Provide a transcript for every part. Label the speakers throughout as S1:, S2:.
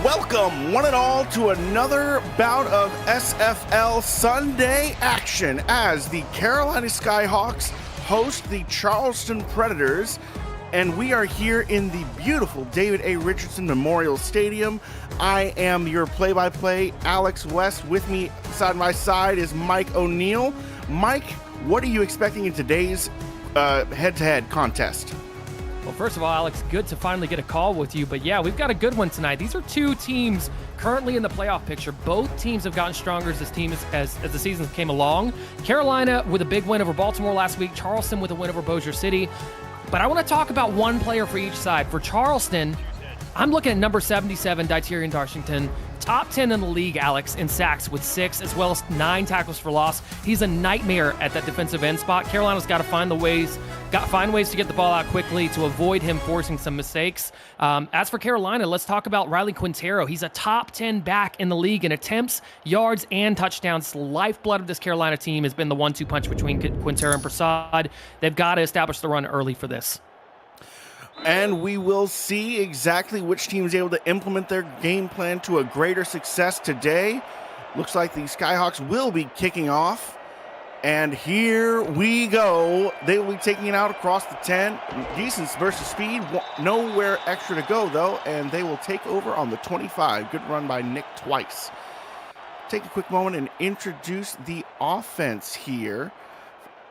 S1: Welcome, one and all, to another bout of SFL Sunday action as the Carolina Skyhawks host the Charleston Predators, and we are here in the beautiful David A. Richardson Memorial Stadium. I am your play-by-play, Alex West. With me side by side is Mike O'Neill. Mike, what are you expecting in today's head-to-head contest?
S2: Well, first of all, Alex, good to finally get a call with you. But yeah, we've got a good one tonight. These are two teams currently in the playoff picture. Both teams have gotten stronger as the season came along. Carolina with a big win over Baltimore last week. Charleston with a win over Bossier City. But I want to talk about one player for each side. For Charleston, I'm looking at number 77, Dyterian Darshington. Top 10 in the league, Alex, in sacks with 6, as well as 9 tackles for loss. He's a nightmare at that defensive end spot. Carolina's got to find ways to get the ball out quickly to avoid him forcing some mistakes. As for Carolina, let's talk about Riley Quintero. He's a top 10 back in the league in attempts, yards, and touchdowns. The lifeblood of this Carolina team has been the 1-2 punch between Quintero and Prasad. They've got to establish the run early for this.
S1: And we will see exactly which team is able to implement their game plan to a greater success today. Looks like the Skyhawks will be kicking off. And here we go. They will be taking it out across the 10. Decent burst of speed. Nowhere extra to go, though. And they will take over on the 25. Good run by Nick twice. Take a quick moment and introduce the offense here.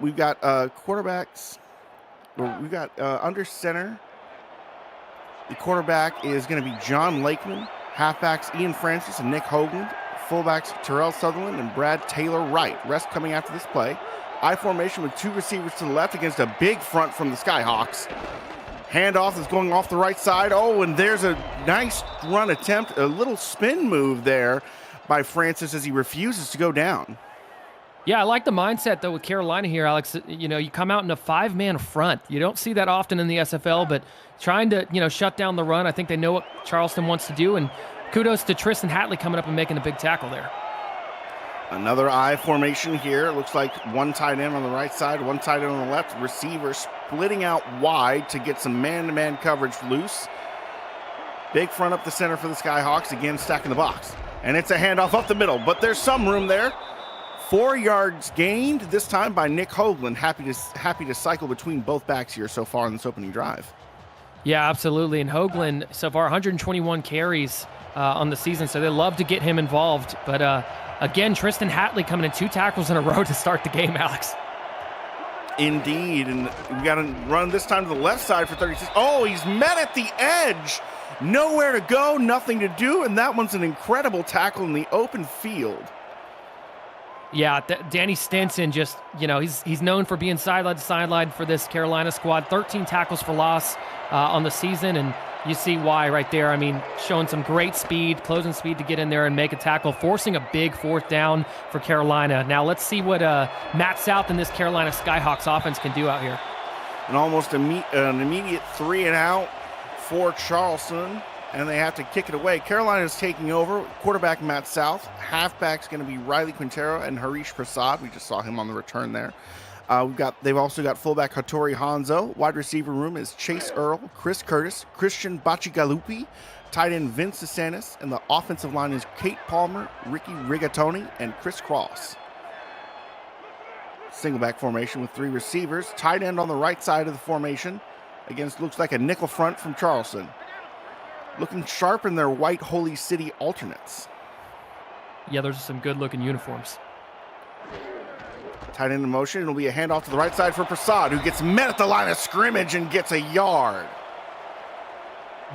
S1: We've got quarterbacks. We've got under center. The quarterback is going to be John Lakeman. Halfbacks Ian Francis and Nick Hoagland. Fullbacks Terrell Sutherland and Brad Taylor Wright. Rest coming after this play. I formation with 2 receivers to the left against a big front from the Skyhawks. Handoff is going off the right side. Oh, and there's a nice run attempt. A little spin move there by Francis as he refuses to go down.
S2: Yeah, I like the mindset, though, with Carolina here, Alex. You know, you come out in a 5-man front. You don't see that often in the SFL, but trying to, shut down the run, I think they know what Charleston wants to do, and kudos to Tristan Hatley coming up and making a big tackle there.
S1: Another I formation here. It looks like one tight end on the right side, one tight end on the left. Receiver splitting out wide to get some man-to-man coverage loose. Big front up the center for the Skyhawks. Again, stacking the box. And it's a handoff up the middle, but there's some room there. 4 yards gained, this time by Nick Hoagland. Happy to cycle between both backs here so far in this opening drive.
S2: Yeah, absolutely. And Hoagland, so far, 121 carries on the season, so they love to get him involved. But again, Tristan Hatley coming in 2 tackles in a row to start the game, Alex.
S1: Indeed, and we got to run this time to the left side for 36. Oh, he's met at the edge. Nowhere to go, nothing to do, and that one's an incredible tackle in the open field.
S2: Yeah, Danny Stinson just, he's known for being sideline to sideline for this Carolina squad. 13 tackles for loss on the season, and you see why right there. I mean, showing some great speed, closing speed to get in there and make a tackle, forcing a big 4th down for Carolina. Now let's see what Matt South and this Carolina Skyhawks offense can do out here.
S1: And almost an immediate 3-and-out for Charleston. And they have to kick it away. Carolina's taking over. Quarterback Matt South. Halfback's going to be Riley Quintero and Harish Prasad. We just saw him on the return there. They've also got fullback Hattori Hanzo. Wide receiver room is Chase Earl, Chris Curtis, Christian Bacigalupi, tight end Vince DeSantis, and the offensive line is Kate Palmer, Ricky Rigatoni, and Chris Cross. Single back formation with 3 receivers. Tight end on the right side of the formation against looks like a nickel front from Charleston. Looking sharp in their white Holy City alternates.
S2: Yeah, those are some good-looking uniforms.
S1: Tight end in motion. It'll be a handoff to the right side for Prasad, who gets met at the line of scrimmage and gets a yard.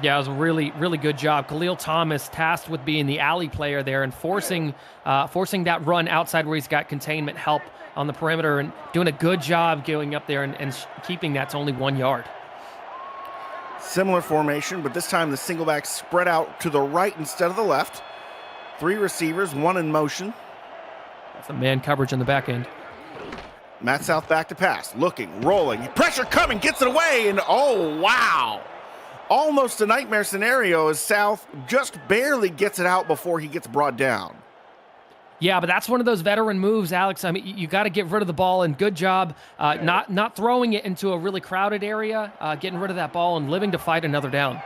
S2: Yeah, it was a really, really good job. Khalil Thomas tasked with being the alley player there and forcing that run outside where he's got containment help on the perimeter and doing a good job going up there and keeping that to only 1 yard.
S1: Similar formation, but this time the single back spread out to the right instead of the left. 3 receivers, 1 in motion.
S2: That's a man coverage on the back end.
S1: Matt South back to pass, looking, rolling, pressure coming, gets it away, and oh, wow. Almost a nightmare scenario as South just barely gets it out before he gets brought down.
S2: Yeah, but that's one of those veteran moves, Alex. I mean, you got to get rid of the ball, and good job not throwing it into a really crowded area, getting rid of that ball and living to fight another down.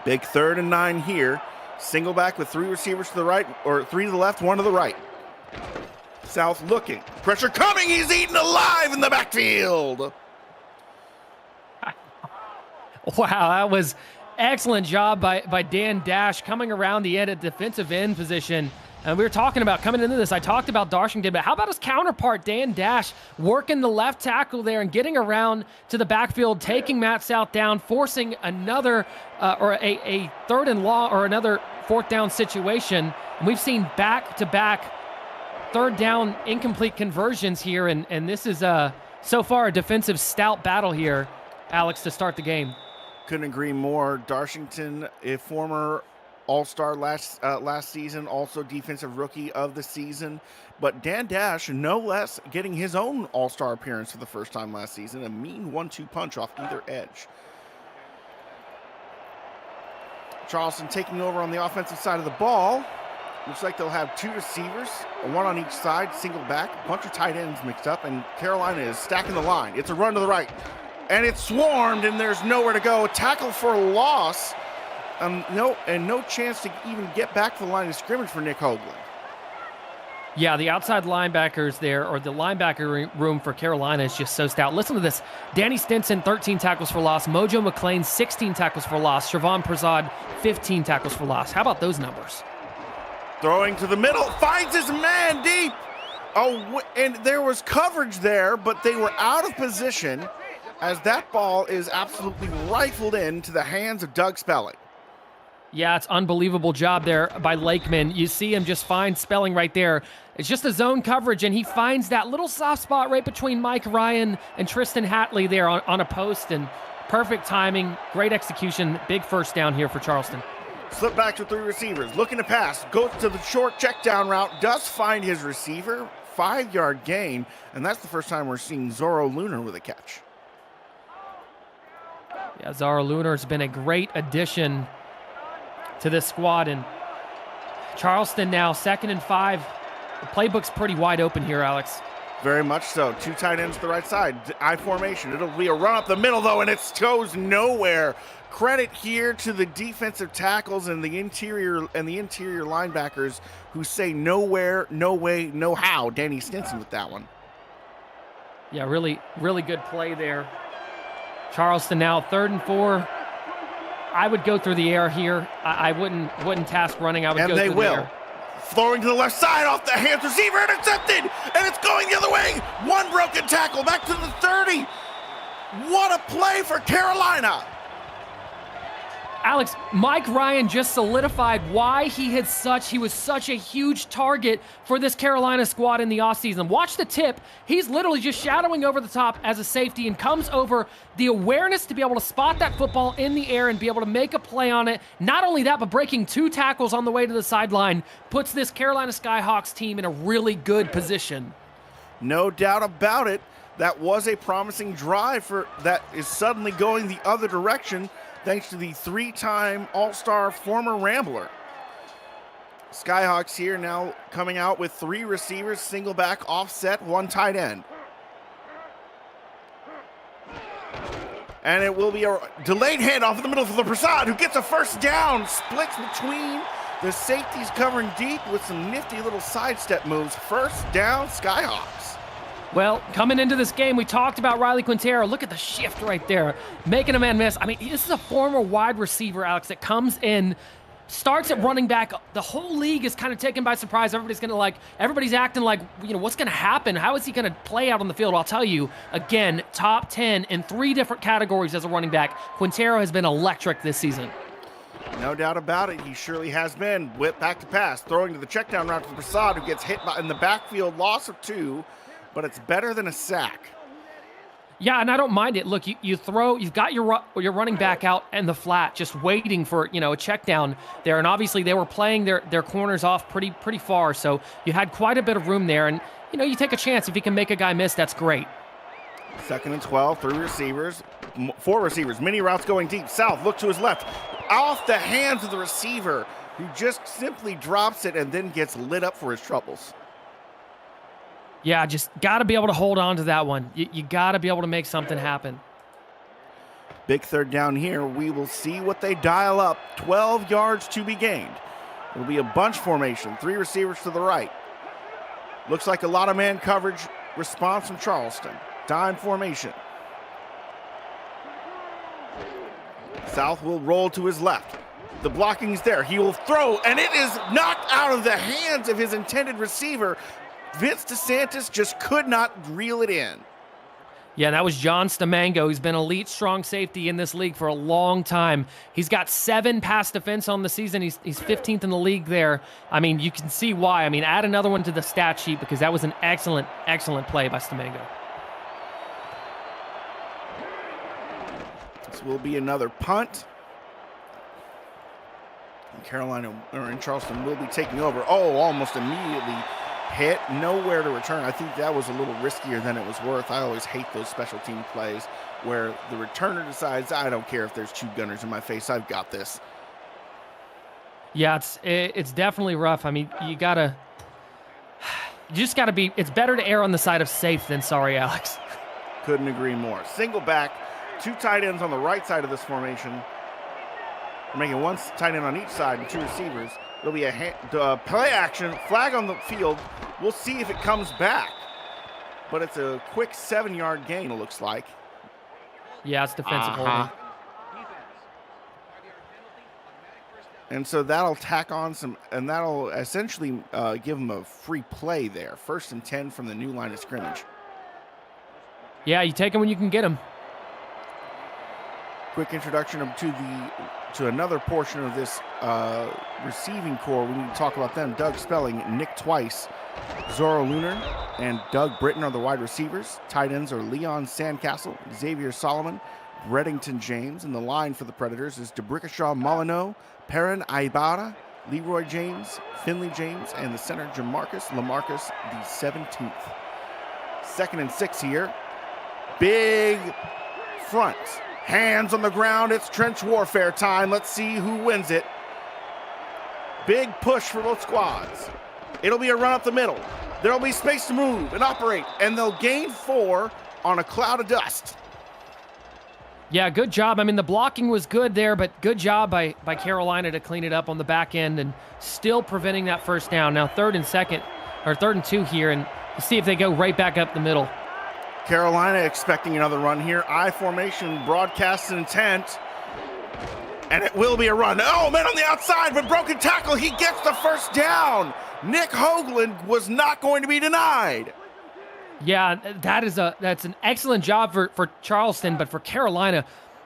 S1: Big 3rd and 9 here. Single back with 3 receivers to the right, or 3 to the left, 1 to the right. South looking. Pressure coming. He's eaten alive in the backfield.
S2: Wow, that was excellent job by Dan Dash coming around the end at defensive end position. And we were talking about, coming into this, I talked about Darshington, but how about his counterpart, Dan Dash, working the left tackle there and getting around to the backfield, taking Matt South down, forcing another, or a 3rd and long, or another 4th down situation. And we've seen back-to-back 3rd down incomplete conversions here, and this is so far a defensive stout battle here, Alex, to start the game.
S1: Couldn't agree more. Darshington, a former All-Star last season, also Defensive Rookie of the season. But Dan Dash, no less, getting his own All-Star appearance for the first time last season. A mean 1-2 punch off either edge. Charleston taking over on the offensive side of the ball. Looks like they'll have 2 receivers, 1 on each side, single back, a bunch of tight ends mixed up, and Carolina is stacking the line. It's a run to the right, and it's swarmed, and there's nowhere to go. Tackle for a loss. No chance to even get back to the line of scrimmage for Nick Hoagland.
S2: Yeah, the outside linebackers there, or the linebacker room for Carolina is just so stout. Listen to this. Danny Stinson, 13 tackles for loss. Mojo McClain, 16 tackles for loss. Shavon Prasad, 15 tackles for loss. How about those numbers?
S1: Throwing to the middle, finds his man deep. Oh, and there was coverage there, but they were out of position as that ball is absolutely rifled into the hands of Doug Spelling.
S2: Yeah, it's unbelievable job there by Lakeman. You see him just find Spelling right there. It's just a zone coverage, and he finds that little soft spot right between Mike Ryan and Tristan Hatley there on a post, and perfect timing, great execution, big 1st down here for Charleston.
S1: Slip back to 3 receivers, looking to pass, goes to the short check down route, does find his receiver, 5-yard gain, and that's the first time we're seeing Zorro Lunar with a catch.
S2: Yeah, Zorro Lunar has been a great addition to this squad, and Charleston now 2nd and 5. The playbook's pretty wide open here, Alex.
S1: Very much so. 2 tight ends to the right side. I formation. It'll be a run up the middle, though, and it goes nowhere. Credit here to the defensive tackles and the interior linebackers who say nowhere, no way, no how. Danny Stinson with that one.
S2: Yeah, really, really good play there. Charleston now 3rd and 4. I would go through the air here. I wouldn't task running. I would go through the air. And they will.
S1: Throwing to the left side off the hands receiver, intercepted, and it's going the other way. 1 broken tackle back to the 30. What a play for Carolina.
S2: Alex, Mike Ryan just solidified why he was such a huge target for this Carolina squad in the offseason. Watch the tip. He's literally just shadowing over the top as a safety and comes over the awareness to be able to spot that football in the air and be able to make a play on it. Not only that, but breaking 2 tackles on the way to the sideline puts this Carolina Skyhawks team in a really good position.
S1: No doubt about it. That was a promising drive that is suddenly going the other direction, thanks to the 3-time All-Star former Rambler. Skyhawks here now coming out with 3 receivers, single back, offset, 1 tight end. And it will be a delayed handoff in the middle for the Prasad, who gets a 1st down, splits between the safeties covering deep with some nifty little sidestep moves. 1st down, Skyhawks.
S2: Well, coming into this game, we talked about Riley Quintero. Look at the shift right there, making a man miss. I mean, this is a former wide receiver, Alex, that comes in, starts at running back. The whole league is kind of taken by surprise. Everybody's acting like, what's going to happen? How is he going to play out on the field? Well, I'll tell you, again, top 10 in 3 different categories as a running back. Quintero has been electric this season.
S1: No doubt about it. He surely has been. Whip back to pass, throwing to the check down route to Prasad, who gets hit in the backfield, loss of 2. But it's better than a sack.
S2: Yeah, and I don't mind it. Look, you've got your running back out in the flat, just waiting for a check down there, and obviously they were playing their corners off pretty far, so you had quite a bit of room there, and you take a chance if you can make a guy miss, that's great.
S1: 2nd and 12, 4 receivers, mini routes going deep. South, look to his left, off the hands of the receiver, who just simply drops it and then gets lit up for his troubles.
S2: Yeah, just got to be able to hold on to that one. You got to be able to make something happen.
S1: Big third down here. We will see what they dial up. 12 yards to be gained. It'll be a bunch formation. 3 receivers to the right. Looks like a lot of man coverage response from Charleston. Dime formation. South will roll to his left. The blocking's there. He will throw, and it is knocked out of the hands of his intended receiver. Vince DeSantis just could not reel it in.
S2: Yeah, that was John Stamango. He's been elite strong safety in this league for a long time. He's got 7 pass defense on the season. He's 15th in the league there. I mean, you can see why. I mean, add another one to the stat sheet because that was an excellent, excellent play by Stamango.
S1: This will be another punt. And Charleston will be taking over. Oh, almost immediately hit. Nowhere to return. I think that was a little riskier than it was worth. I always hate those special team plays where the returner decides, I don't care if there's 2 gunners in my face. I've got this.
S2: Yeah, it's definitely rough. I mean, you just got to be, it's better to err on the side of safe than sorry, Alex.
S1: Couldn't agree more. Single back, 2 tight ends on the right side of this formation. We're making 1 tight end on each side and 2 receivers. There'll be a play action, flag on the field. We'll see if it comes back. But it's a quick 7-yard gain, it looks like.
S2: Yeah, it's defensive holding.
S1: And so that'll tack on some, and that'll essentially give them a free play there. 1st and 10 from the new line of scrimmage.
S2: Yeah, you take them when you can get them.
S1: Quick introduction to another portion of this receiving core. We need to talk about them. Doug Spelling, Nick Twice, Zorro Lunar, and Doug Britton are the wide receivers. Tight ends are Leon Sandcastle, Xavier Solomon, Reddington James, and the line for the Predators is Debrickashaw Molyneux, Perrin Ibarra, Leroy James, Finley James, and the center Jamarcus Lamarcus, the 17th. 2nd and 6 here. Big front. Hands on the ground. It's trench warfare time. Let's see who wins it. Big push for both squads. It'll be a run up the middle. There'll be space to move and operate, and they'll gain 4 on a cloud of dust.
S2: Yeah, good job. I mean, the blocking was good there, but good job by Carolina to clean it up on the back end and still preventing that first down. Now 3rd and 2 here, and see if they go right back up the middle.
S1: Carolina expecting another run here. I formation, broadcast intent. And it will be a run. Oh, man on the outside, but broken tackle. He gets the first down. Nick Hoagland was not going to be denied.
S2: Yeah, that's an excellent job for Charleston, but for Carolina,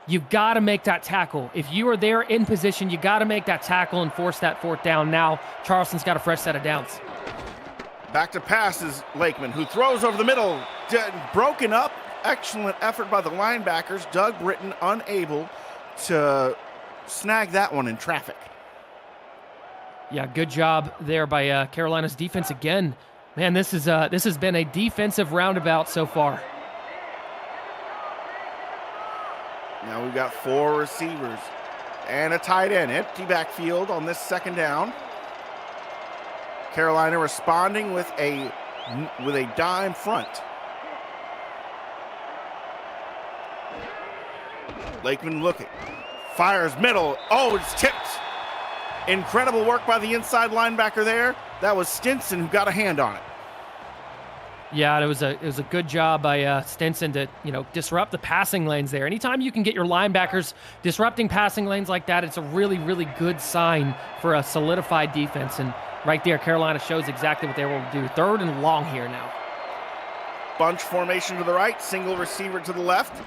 S2: you've got to make that tackle. If you are there in position, you got to make that tackle and force that 4th down. Now Charleston's got a fresh set of downs.
S1: Back to pass is Lakeman, who throws over the middle. Broken up. Excellent effort by the linebackers. Doug Britton unable to snag that one in traffic.
S2: Yeah, good job there by Carolina's defense again. Man, this has been a defensive roundabout so far.
S1: Now we've got 4 receivers and a tight end. Empty backfield on this 2nd down. Carolina responding with a dime front. Lakeman looking. Fires middle. Oh, it's tipped. Incredible work by the inside linebacker there. That was Stinson who got a hand on it.
S2: Yeah, it was a good job by Stinson to disrupt the passing lanes there. Anytime you can get your linebackers disrupting passing lanes like that, it's a really, really good sign for a solidified defense. And right there, Carolina shows exactly what they were able to do. 3rd and long here now.
S1: Bunch formation to the right, single receiver to the left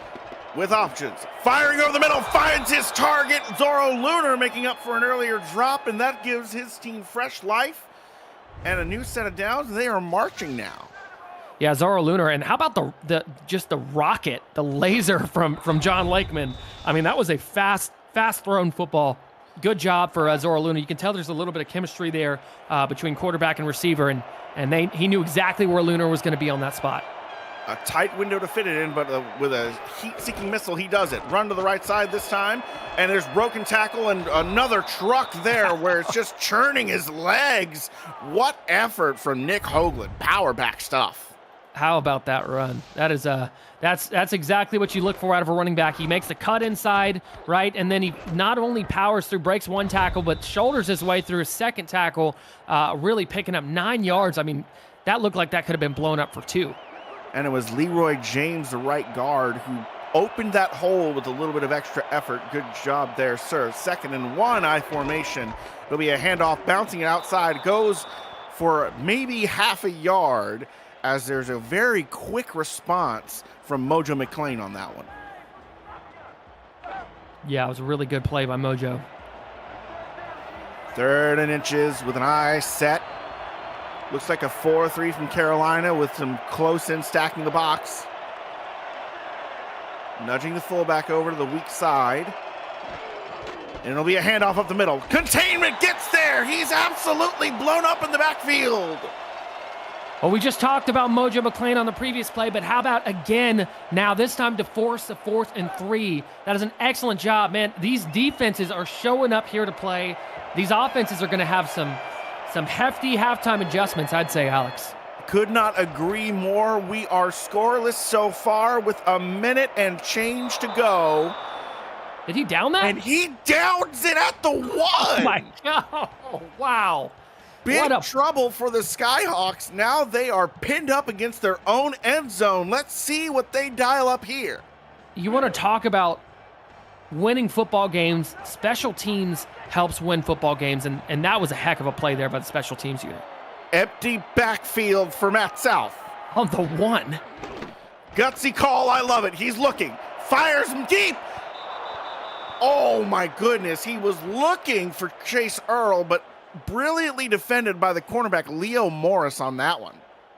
S1: with options. Firing over the middle, finds his target. Zorro Lunar making up for an earlier drop, and that gives his team fresh life and a new set of downs. They are marching now.
S2: Yeah, Zorro Lunar, and how about the rocket, the laser from John Lakeman? I mean, that was a fast thrown football. Good job for Zorro Lunar. You can tell there's a little bit of chemistry there between quarterback and receiver, and he knew exactly where Lunar was going to be on that spot.
S1: A tight window to fit it in, but with a heat-seeking missile, he does it. Run to the right side this time, and there's broken tackle and another truck there where it's just churning his legs. What effort from Nick Hoagland. Power back stuff.
S2: How about that run? That is that's exactly what you look for out of a running back. He makes the cut inside, right? And then he not only powers through, breaks one tackle, but shoulders his way through a second tackle, really picking up 9 yards. I mean, that looked like that could have been blown up for 2.
S1: And it was Leroy James, the right guard, who opened that hole with a little bit of extra effort. Good job there, sir. 2nd and 1, I formation. It'll be a handoff, bouncing it outside. Goes for maybe half a yard, as there's a very quick response from Mojo McClain on that one.
S2: Yeah, it was a really good play by Mojo.
S1: 3rd and inches with an eye set. Looks like a 4-3 from Carolina with some close in stacking the box. Nudging the fullback over to the weak side. And it'll be a handoff up the middle. Containment gets there. He's absolutely blown up in the backfield.
S2: Well, we just talked about Mojo McClain on the previous play, but how about again now, this time to force the 4th and 3. That is an excellent job, man. These defenses are showing up here to play. These offenses are going to have some hefty halftime adjustments, I'd say, Alex.
S1: Could not agree more. We are scoreless so far with a minute and change to go.
S2: Did he down that?
S1: And he downs it at the 1.
S2: Oh, my God. Oh, wow.
S1: Big trouble for the Skyhawks. Now they are pinned up against their own end zone. Let's see what they dial up here.
S2: You want to talk about winning football games? Special teams helps win football games, and that was a heck of a play there by the special teams unit.
S1: Empty backfield for Matt South.
S2: On the 1.
S1: Gutsy call, I love it. He's looking, fires him deep. Oh my goodness, he was looking for Chase Earl, but brilliantly defended by the cornerback Leo Morris on that one.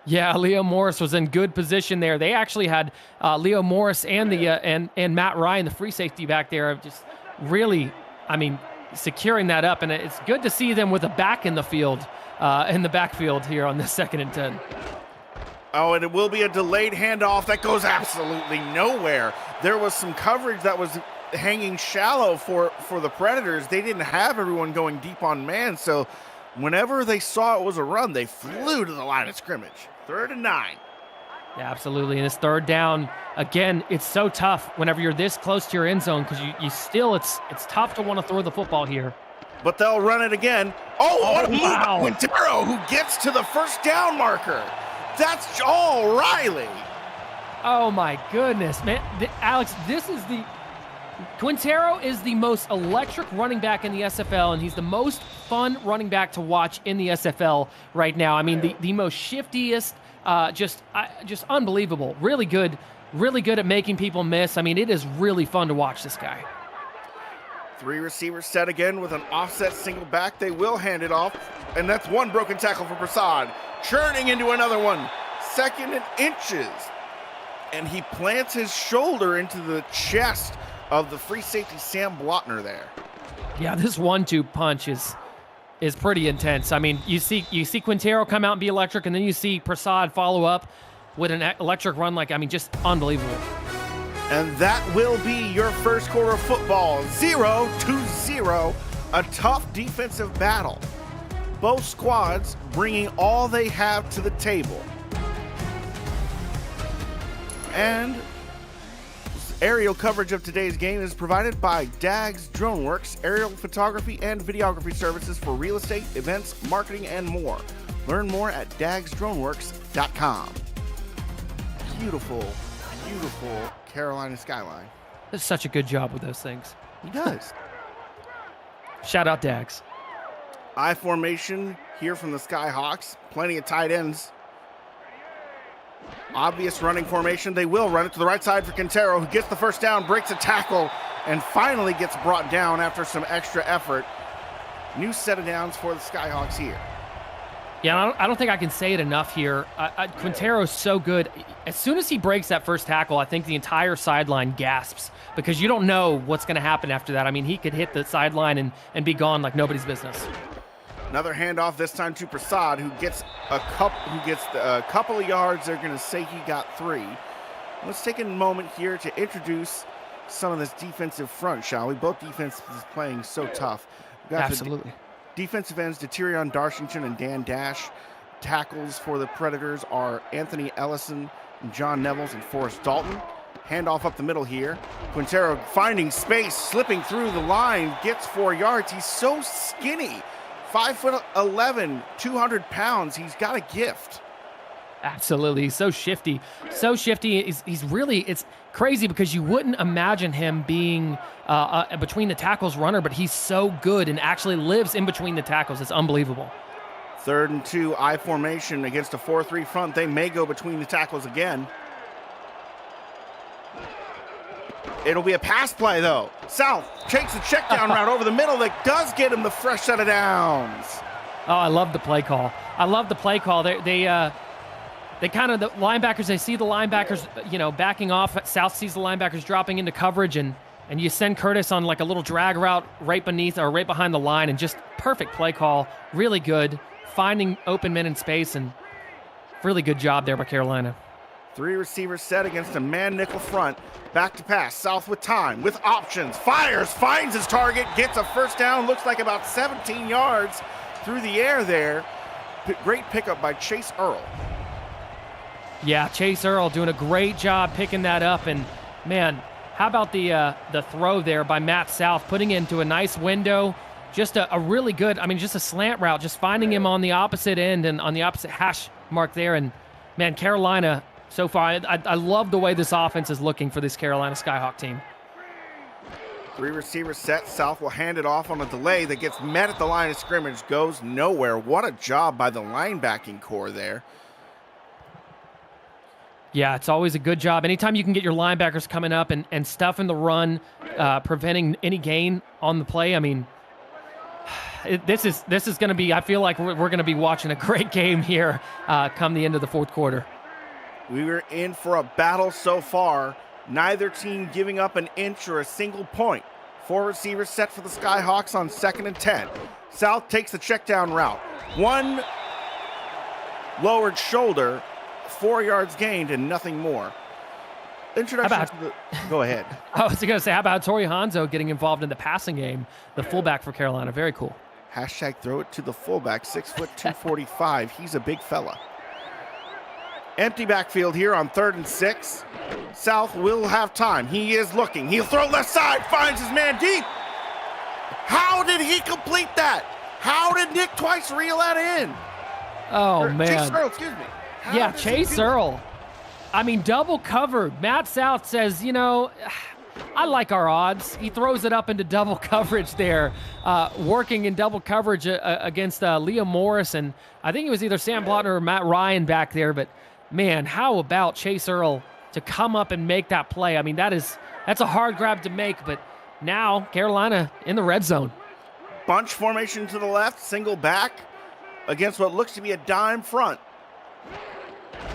S2: Yeah, Leo Morris was in good position there. They actually had Leo Morris and the and Matt Ryan, the free safety back there, just really, I mean, securing that up. And it's good to see them with a back in the field, in the backfield here on this 2nd and 10.
S1: Oh, and it will be a delayed handoff that goes absolutely nowhere. There was some coverage that was hanging shallow for the Predators. They didn't have everyone going deep on man, so whenever they saw it was a run, they flew to the line of scrimmage. 3rd and 9.
S2: Yeah, absolutely. And it's 3rd down. Again, it's so tough whenever you're this close to your end zone because you still, it's tough to want to throw the football here.
S1: But they'll run it again. Oh, what a move by
S2: wow.
S1: Quintero, who gets to the 1st down marker. That's all Riley.
S2: Oh, my goodness, man. Alex, Quintero is the most electric running back in the SFL, and he's the most fun running back to watch in the SFL right now. I mean, the most shiftiest, just unbelievable. Really good at making people miss. I mean, it is really fun to watch this guy.
S1: 3 receivers set again with an offset single back. They will hand it off, and that's 1 broken tackle for Prasad. Churning into another one. 2nd and inches. And he plants his shoulder into the chest of the free safety Sam Blotner there.
S2: Yeah, this 1-2 punch is pretty intense. I mean, you see Quintero come out and be electric, and then you see Prasad follow up with an electric run. Like, I mean, just unbelievable.
S1: And that will be your first quarter of football. 0-0, a tough defensive battle. Both squads bringing all they have to the table. And aerial coverage of today's game is provided by Dags Droneworks, aerial photography and videography services for real estate, events, marketing, and more. Learn more at dagsdroneworks.com. Beautiful, beautiful Carolina skyline.
S2: Does such a good job with those things.
S1: He does.
S2: Shout out Dags.
S1: I formation here from the Skyhawks. Plenty of tight ends. Obvious running formation. They will run it to the right side for Quintero, who gets the 1st down, breaks a tackle, and finally gets brought down after some extra effort. New set of downs for the Skyhawks here.
S2: Yeah, I don't think I can say it enough here. Quintero's so good. As soon as he breaks that 1st tackle, I think the entire sideline gasps because you don't know what's going to happen after that. I mean, he could hit the sideline and be gone like nobody's business.
S1: Another handoff, this time to Prasad, who gets a couple of yards. They're going to say he got 3. Let's take a moment here to introduce some of this defensive front, shall we? Both defenses playing so tough.
S2: Absolutely.
S1: Defensive ends, Deterion Darshington and Dan Dash. tackles for the Predators are Anthony Ellison, John Nevels, and Forrest Dalton. Handoff up the middle here. Quintero finding space, slipping through the line, gets 4 yards. He's so skinny. 5'11", 200 pounds. He's got a gift.
S2: Absolutely. He's so shifty. So shifty. He's really, it's crazy because you wouldn't imagine him being a between the tackles runner, but he's so good and actually lives in between the tackles. It's unbelievable.
S1: 3rd and 2, I formation against a 4-3 front. They may go between the tackles again. It'll be a pass play, though. South takes a check down route over the middle that does get him the fresh set of downs.
S2: Oh, I love the play call. I love the play call. They kind of, the linebackers, they see the linebackers, backing off. South sees the linebackers dropping into coverage, and you send Curtis on like a little drag route right beneath or right behind the line, and just perfect play call. Really good. Finding open men in space, and really good job there by Carolina.
S1: 3 receivers set against a man nickel front. Back to pass. South with time, with options. Fires, finds his target, gets a first down. Looks like about 17 yards through the air there. Great pickup by Chase Earl.
S2: Yeah, Chase Earl doing a great job picking that up. And, man, how about the throw there by Matt South, putting it into a nice window. Just a really good, just a slant route, just finding him on the opposite end and on the opposite hash mark there. And, man, Carolina, so far, I love the way this offense is looking for this Carolina Skyhawk team.
S1: 3 receivers set. South will hand it off on a delay that gets met at the line of scrimmage, goes nowhere. What a job by the linebacking core there.
S2: Yeah, it's always a good job. Anytime you can get your linebackers coming up and stuffing the run, preventing any gain on the play, this is going to be, I feel like we're going to be watching a great game here come the end of the 4th quarter.
S1: We were in for a battle so far. Neither team giving up an inch or a single point. 4 receivers set for the Skyhawks on 2nd and 10. South takes the check down route. 1 lowered shoulder, 4 yards gained, and nothing more. Introduction to the... Go ahead.
S2: I was going to say, how about Torrey Hanzo getting involved in the passing game, the fullback for Carolina? Very cool.
S1: Hashtag throw it to the fullback, 6', 245. He's a big fella. Empty backfield here on 3rd and 6. South will have time. He is looking. He'll throw left side, finds his man deep. How did he complete that? How did Nick Twice reel that in?
S2: Oh, man.
S1: Chase Earl, excuse me.
S2: Yeah, Chase Earl. Double covered. Matt South says, I like our odds. He throws it up into double coverage there, working in double coverage against Liam Morris, and I think it was either Sam Blotner or Matt Ryan back there, but man, how about Chase Earl to come up and make that play? That's a hard grab to make, but now Carolina in the red zone.
S1: Bunch formation to the left, single back against what looks to be a dime front.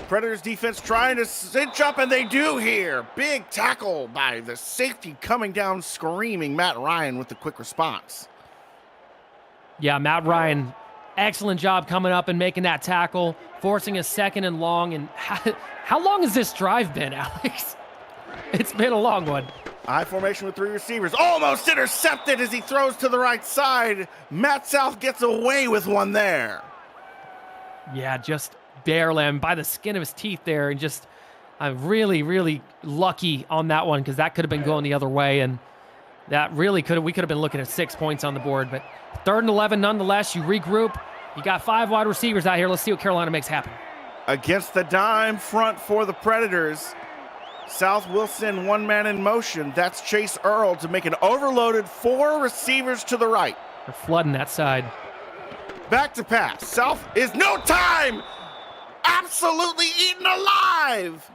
S1: Predators defense trying to cinch up, and they do here. Big tackle by the safety coming down screaming. Matt Ryan with the quick response.
S2: Yeah, Matt Ryan, excellent job coming up and making that tackle, forcing a 2nd and long. And how long has this drive been, Alex? It's been a long one.
S1: I formation with 3 receivers. Almost intercepted as he throws to the right side. Matt South gets away with one there.
S2: Yeah, just barely, by the skin of his teeth there, and just really, really lucky on that one, because that could have been going the other way, and that really we could have been looking at 6 points on the board. But 3rd and 11 nonetheless. You regroup. You got 5 wide receivers out here. Let's see what Carolina makes happen.
S1: Against the dime front for the Predators, South will send 1 man in motion. That's Chase Earl to make an overloaded 4 receivers to the right.
S2: They're flooding that side.
S1: Back to pass. South is no time. Absolutely eaten alive.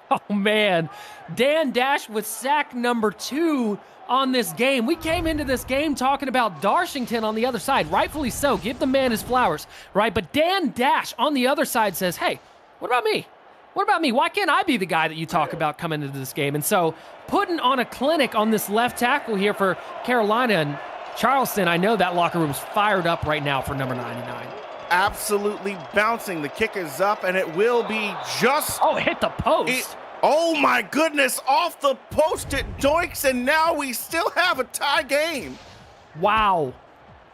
S2: Oh, man. Dan Dash with sack number 2 on this game. We came into this game talking about Darshington on the other side. Rightfully so. Give the man his flowers, right? But Dan Dash on the other side says, hey, what about me? What about me? Why can't I be the guy that you talk about coming into this game? And so putting on a clinic on this left tackle here for Carolina and Charleston, I know that locker room's fired up right now for number 99.
S1: Absolutely bouncing. The kick is up, and it will be just...
S2: Oh, hit the post.
S1: Oh, my goodness. Off the post it doinks, and now we still have a tie game.
S2: Wow.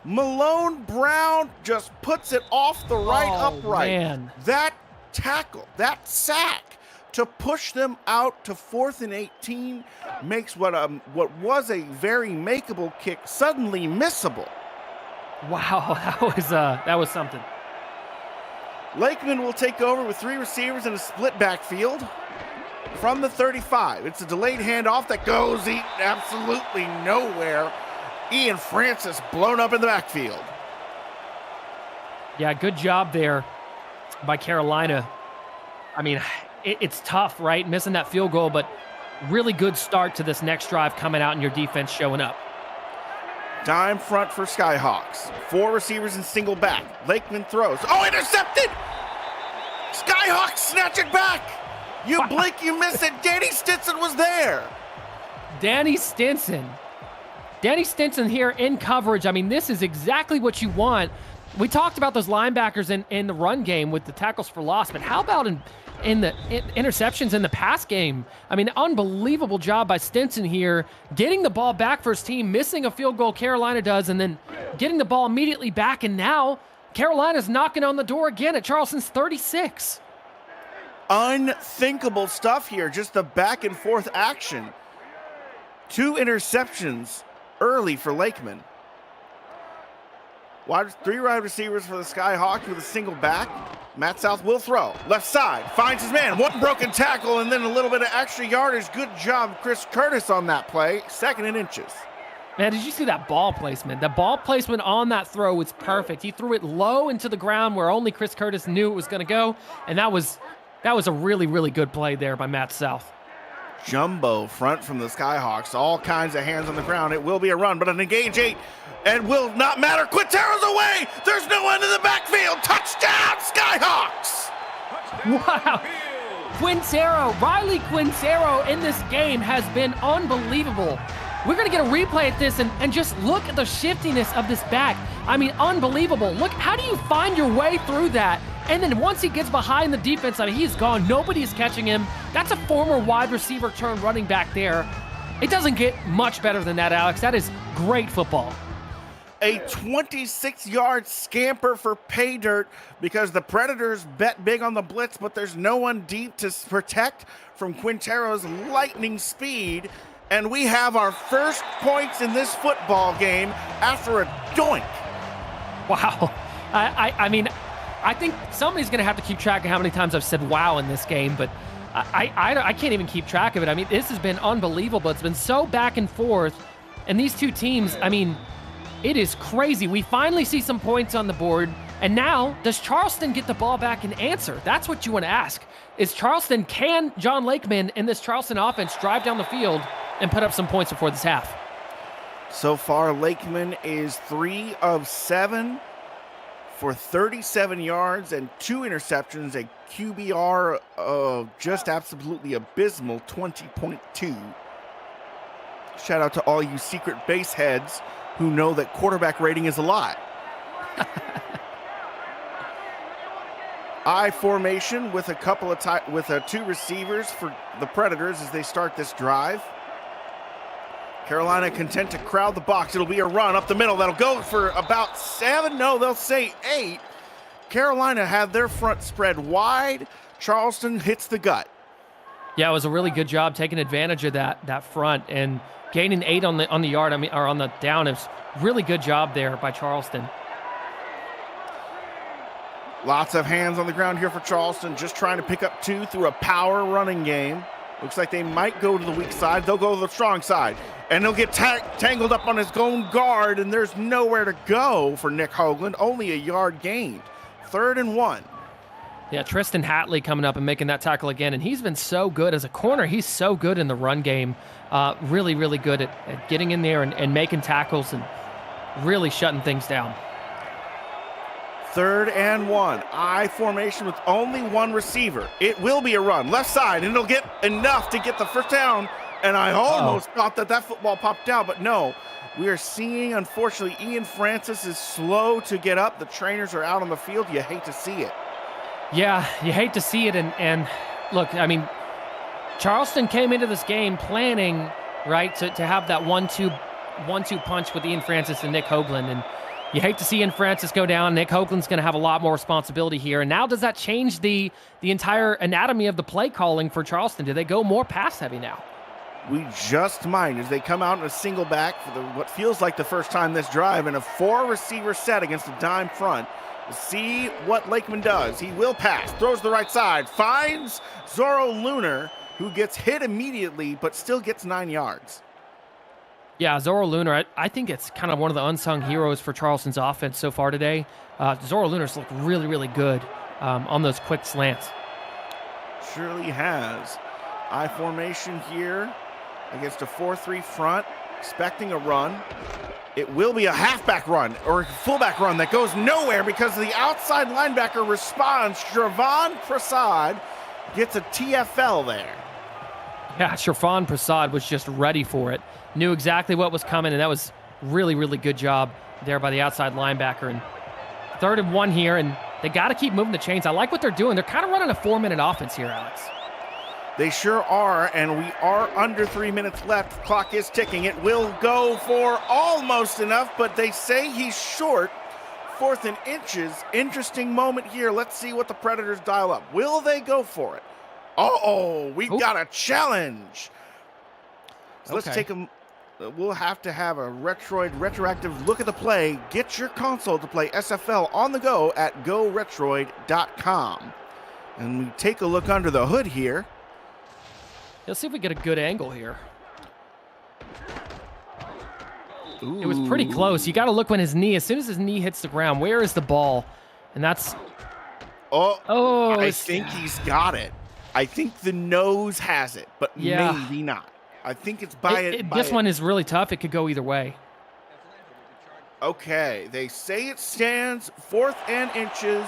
S1: Malone Brown just puts it off the right upright.
S2: Man.
S1: That tackle, that sack to push them out to 4th and 18 makes what was a very makeable kick suddenly missable.
S2: Wow, that was something.
S1: Lakeman will take over with 3 receivers in a split backfield from the 35. It's a delayed handoff that goes absolutely nowhere. Ian Francis blown up in the backfield.
S2: Yeah, good job there by Carolina. I mean, it's tough, right? Missing that field goal, but really good start to this next drive coming out and your defense showing up.
S1: Dime front for Skyhawks. 4 receivers in single back. Lakeman throws. Oh, intercepted! Skyhawks snatch it back! You blink, you miss it. Danny Stinson was there.
S2: Danny Stinson here in coverage. I mean, this is exactly what you want. We talked about those linebackers in the run game with the tackles for loss, but how about in the interceptions in the pass game? I mean, unbelievable job by Stinson here, getting the ball back for his team, missing a field goal, Carolina does, and then getting the ball immediately back, and now Carolina's knocking on the door again at Charleston's 36.
S1: Unthinkable stuff here, just the back and forth action. 2 interceptions early for Lakeman. 3 wide receivers for the Skyhawks with a single back. Matt South will throw. Left side, finds his man. 1 broken tackle and then a little bit of extra yardage. Good job, Chris Curtis, on that play. 2nd and inches.
S2: Man, did you see that ball placement? The ball placement on that throw was perfect. He threw it low into the ground where only Chris Curtis knew it was going to go, and that was a really, really good play there by Matt South.
S1: Jumbo front from the Skyhawks. All kinds of hands on the ground. It will be a run, but an engage 8 and will not matter. Quintero's away. There's no one in the backfield. Touchdown, Skyhawks.
S2: Wow. Riley Quintero in this game has been unbelievable. We're going to get a replay at this and just look at the shiftiness of this back. I mean, unbelievable. Look, how do you find your way through that? And then once he gets behind the defense, I mean, he's gone. Nobody's catching him. That's a former wide receiver turned running back there. It doesn't get much better than that, Alex. That is great football.
S1: A 26-yard scamper for pay dirt because the Predators bet big on the blitz, but there's no one deep to protect from Quintero's lightning speed. And we have our first points in this football game after a doink.
S2: Wow. I mean, I think somebody's going to have to keep track of how many times I've said wow in this game, but I can't even keep track of it. I mean, this has been unbelievable. It's been so back and forth. And these two teams, I mean, it is crazy. We finally see some points on the board. And now, does Charleston get the ball back and answer? That's what you want to ask. Can John Lakeman and this Charleston offense drive down the field and put up some points before this half?
S1: So far, Lakeman is 3 of 7 for 37 yards and 2 interceptions, a QBR of just absolutely abysmal 20.2. Shout out to all you secret base heads who know that quarterback rating is a lot. I formation with a couple of 2 receivers for the Predators as they start this drive. Carolina content to crowd the box. It'll be a run up the middle. That'll go for about 7. No, they'll say 8. Carolina had their front spread wide. Charleston hits the gut.
S2: Yeah, it was a really good job taking advantage of that front and gaining 8 on the yard. I mean, or on the down. It's really good job there by Charleston.
S1: Lots of hands on the ground here for Charleston, just trying to pick up 2 through a power running game. Looks like they might go to the weak side. They'll go to the strong side. And they'll get tangled up on his own guard, and there's nowhere to go for Nick Hoagland. Only a yard gained. 3rd and 1.
S2: Yeah, Tristan Hatley coming up and making that tackle again. And he's been so good as a corner. He's so good in the run game. Really, really good at getting in there and making tackles and really shutting things down.
S1: 3rd and 1. I formation with only 1 receiver. It will be a run. Left side, and it'll get enough to get the first down. And I almost thought that football popped out, but no. We are seeing, unfortunately, Ian Francis is slow to get up. The trainers are out on the field. You hate to see it.
S2: Yeah, you hate to see it. And look, I mean, Charleston came into this game planning, right, to have that 1-2 punch with Ian Francis and Nick Hoagland. And You hate to see Francis go down. Nick Hoagland's going to have a lot more responsibility here. And now does that change the entire anatomy of the play calling for Charleston? Do they go more pass heavy now?
S1: We just might as they come out in a single back for what feels like the first time this drive in a 4-receiver set against a dime front. We'll see what Lakeman does. He will pass, throws the right side, finds Zorro Lunar, who gets hit immediately but still gets 9 yards.
S2: Yeah, Zorro Lunar, I think it's kind of one of the unsung heroes for Charleston's offense so far today. Zorro Lunar's looked really, really good on those quick slants.
S1: Surely has. I formation here against a 4-3 front, expecting a run. It will be a halfback run or fullback run that goes nowhere because the outside linebacker responds. Shervan Prasad gets a TFL there.
S2: Yeah, Shervan Prasad was just ready for it. Knew exactly what was coming, and that was really, really good job there by the outside linebacker. And 3rd and 1 here, and they got to keep moving the chains. I like what they're doing. They're kind of running a 4-minute offense here, Alex.
S1: They sure are, and we are under 3 minutes left. Clock is ticking. It will go for almost enough, but they say he's short. 4th and inches. Interesting moment here. Let's see what the Predators dial up. Will they go for it? Uh-oh, we've got a challenge. So let's take them. We'll have to have a retroactive look at the play. Get your console to play SFL on the go at goretroid.com. And we take a look under the hood here.
S2: Let's see if we get a good angle here.
S1: Ooh.
S2: It was pretty close. You got to look when as soon as his knee hits the ground, where is the ball? And that's...
S1: I think he's got it. I think the nose has it, but maybe not. I think it's
S2: this one is really tough. It could go either way.
S1: Okay, they say it stands 4th and inches.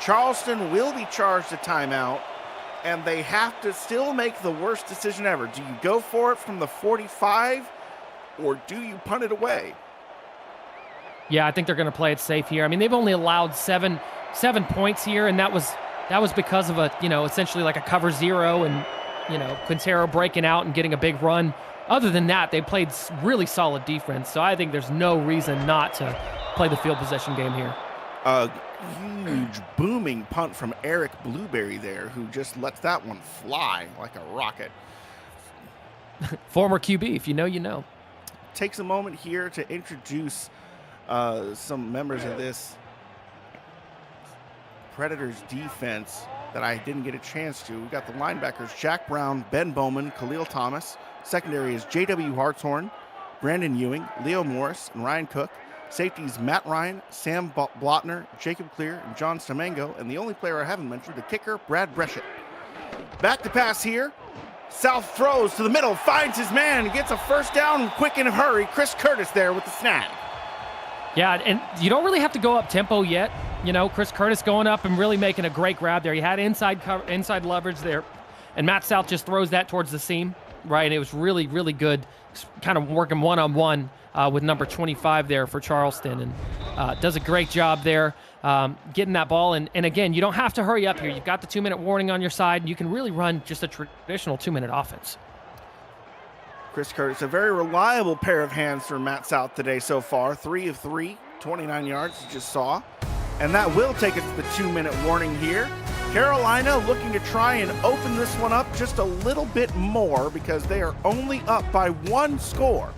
S1: Charleston will be charged a timeout, and they have to still make the worst decision ever. Do you go for it from the 45, or do you punt it away?
S2: Yeah, I think they're going to play it safe here. I mean, they've only allowed seven points here, and that was because of essentially like a cover 0 and, Quintero breaking out and getting a big run. Other than that, they played really solid defense, so I think there's no reason not to play the field possession game here.
S1: A huge booming punt from Eric Blueberry there, who just lets that one fly like a rocket.
S2: Former QB, if you know, you know.
S1: Takes a moment here to introduce some members of this Predators defense that I didn't get a chance to. We've got the linebackers, Jack Brown, Ben Bowman, Khalil Thomas. Secondary is J.W. Hartshorn, Brandon Ewing, Leo Morris, and Ryan Cook. Safeties, Matt Ryan, Sam Blotner, Jacob Clear, and John Stamengo. And the only player I haven't mentioned, the kicker, Brad Breshett. Back to pass here. South throws to the middle, finds his man, gets a first down quick in a hurry. Chris Curtis there with the snag.
S2: Yeah, and you don't really have to go up tempo yet. Chris Curtis going up and really making a great grab there. He had inside leverage there, and Matt South just throws that towards the seam, right? And it was really, really good, kind of working one-on-one with number 25 there for Charleston, and does a great job there getting that ball. And again, you don't have to hurry up here. You've got the 2-minute warning on your side, and you can really run just a traditional 2-minute offense.
S1: Chris Curtis, a very reliable pair of hands for Matt South today so far. 3 of 3, 29 yards, you just saw. And that will take us to the 2-minute warning here. Carolina looking to try and open this one up just a little bit more because they are only up by 1 score.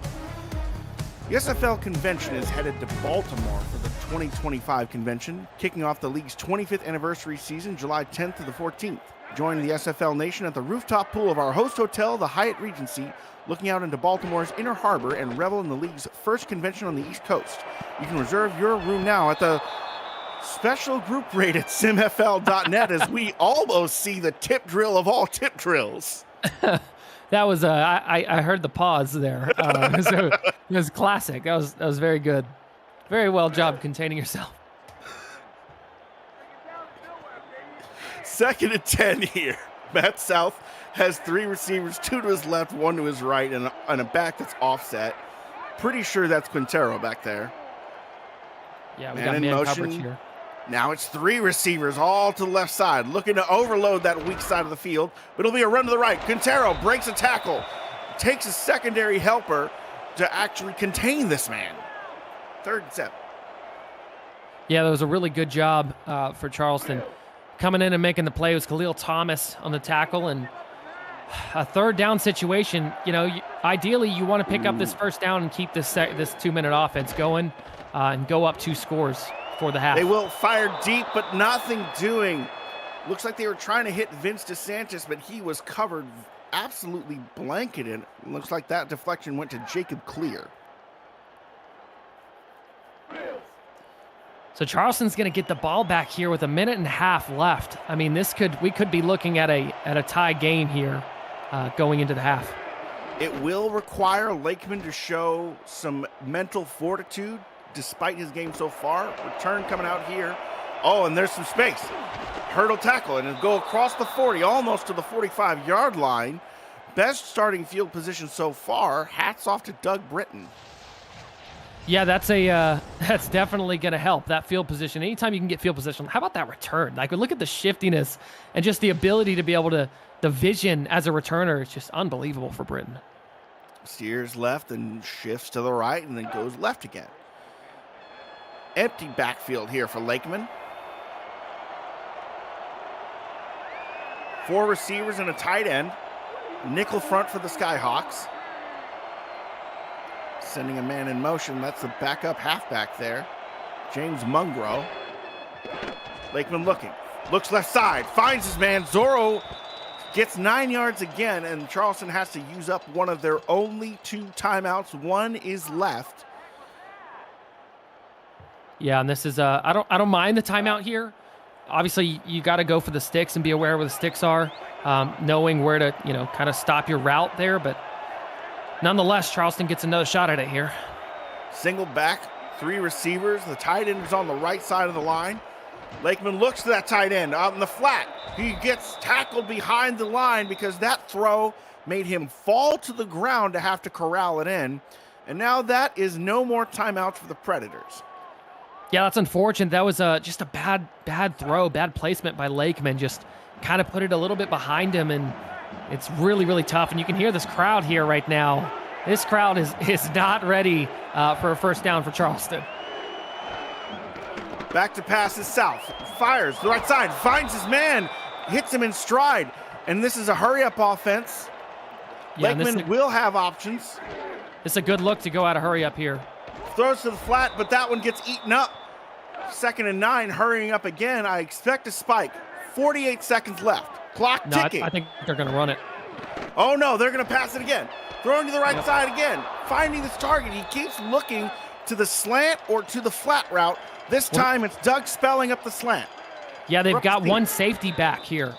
S1: The SFL convention is headed to Baltimore for the 2025 convention, kicking off the league's 25th anniversary season, July 10th to the 14th. Join the SFL Nation at the rooftop pool of our host hotel, the Hyatt Regency, looking out into Baltimore's Inner Harbor and revel in the league's first convention on the East Coast. You can reserve your room now at the special group rate at simfl.net as we almost see the tip drill of all tip drills.
S2: That was I heard the pause there. So it was classic. That was very good. Very well job containing yourself.
S1: 2nd and 10 here. Matt South has 3 receivers, 2 to his left, 1 to his right, and a back that's offset. Pretty sure that's Quintero back there.
S2: Yeah, we got man coverage here.
S1: Now it's 3 receivers all to the left side, looking to overload that weak side of the field, but it'll be a run to the right. Quintero breaks a tackle, takes a secondary helper to actually contain this man. 3rd and 7.
S2: Yeah, that was a really good job for Charleston. Coming in and making the play was Khalil Thomas on the tackle, and a third down situation. You know, ideally you want to pick up this first down and keep this 2-minute offense going and go up 2 scores for the half.
S1: They will fire deep, but nothing doing. Looks like they were trying to hit Vince DeSantis, but he was covered, absolutely blanketed. Looks like that deflection went to Jacob Clear.
S2: So Charleston's going to get the ball back here with 1.5 minutes left. I mean, we could be looking at a tie game here going into the half.
S1: It will require Lakeman to show some mental fortitude despite his game so far. Return coming out here. Oh, and there's some space. Hurdle tackle, and it'll go across the 40, almost to the 45-yard line. Best starting field position so far. Hats off to Doug Britton.
S2: Yeah, that's definitely going to help, that field position. Anytime you can get field position, how about that return? Like, look at the shiftiness and just the ability to be able to, the vision as a returner, it's just unbelievable for Britton.
S1: Steers left and shifts to the right and then goes left again. Empty backfield here for Lakeman. 4 receivers and a tight end. Nickel front for the Skyhawks. Sending a man in motion. That's the backup halfback there, James Mungro. Lakeman looking. Looks left side. Finds his man. Zorro gets 9 yards again, and Charleston has to use up one of their only 2 timeouts. 1 is left.
S2: Yeah, and this is I don't mind the timeout here. Obviously, you got to go for the sticks and be aware where the sticks are, knowing where to kind of stop your route there. But nonetheless, Charleston gets another shot at it here.
S1: Single back, 3 receivers. The tight end is on the right side of the line. Lakeman looks to that tight end out in the flat. He gets tackled behind the line because that throw made him fall to the ground to have to corral it in. And now that is no more timeouts for the Predators.
S2: Yeah, that's unfortunate. That was just a bad throw, bad placement by Lakeman. Just kind of put it a little bit behind him, and it's really, really tough. And you can hear this crowd here right now. This crowd is not ready for a first down for Charleston.
S1: Back to pass is South. Fires the right side, finds his man, hits him in stride. And this is a hurry-up offense.
S2: Yeah,
S1: Lakeman will have options.
S2: It's a good look to go out of hurry-up here.
S1: Throws to the flat, but that one gets eaten up. 2nd and 9, hurrying up again. I expect a spike. 48 seconds left. Clock ticking.
S2: I think they're going to run it.
S1: Oh, no, they're going to pass it again. Throwing to the right side again. Finding this target. He keeps looking to the slant or to the flat route. This time it's Doug spelling up the slant.
S2: Yeah, they've got one safety back here.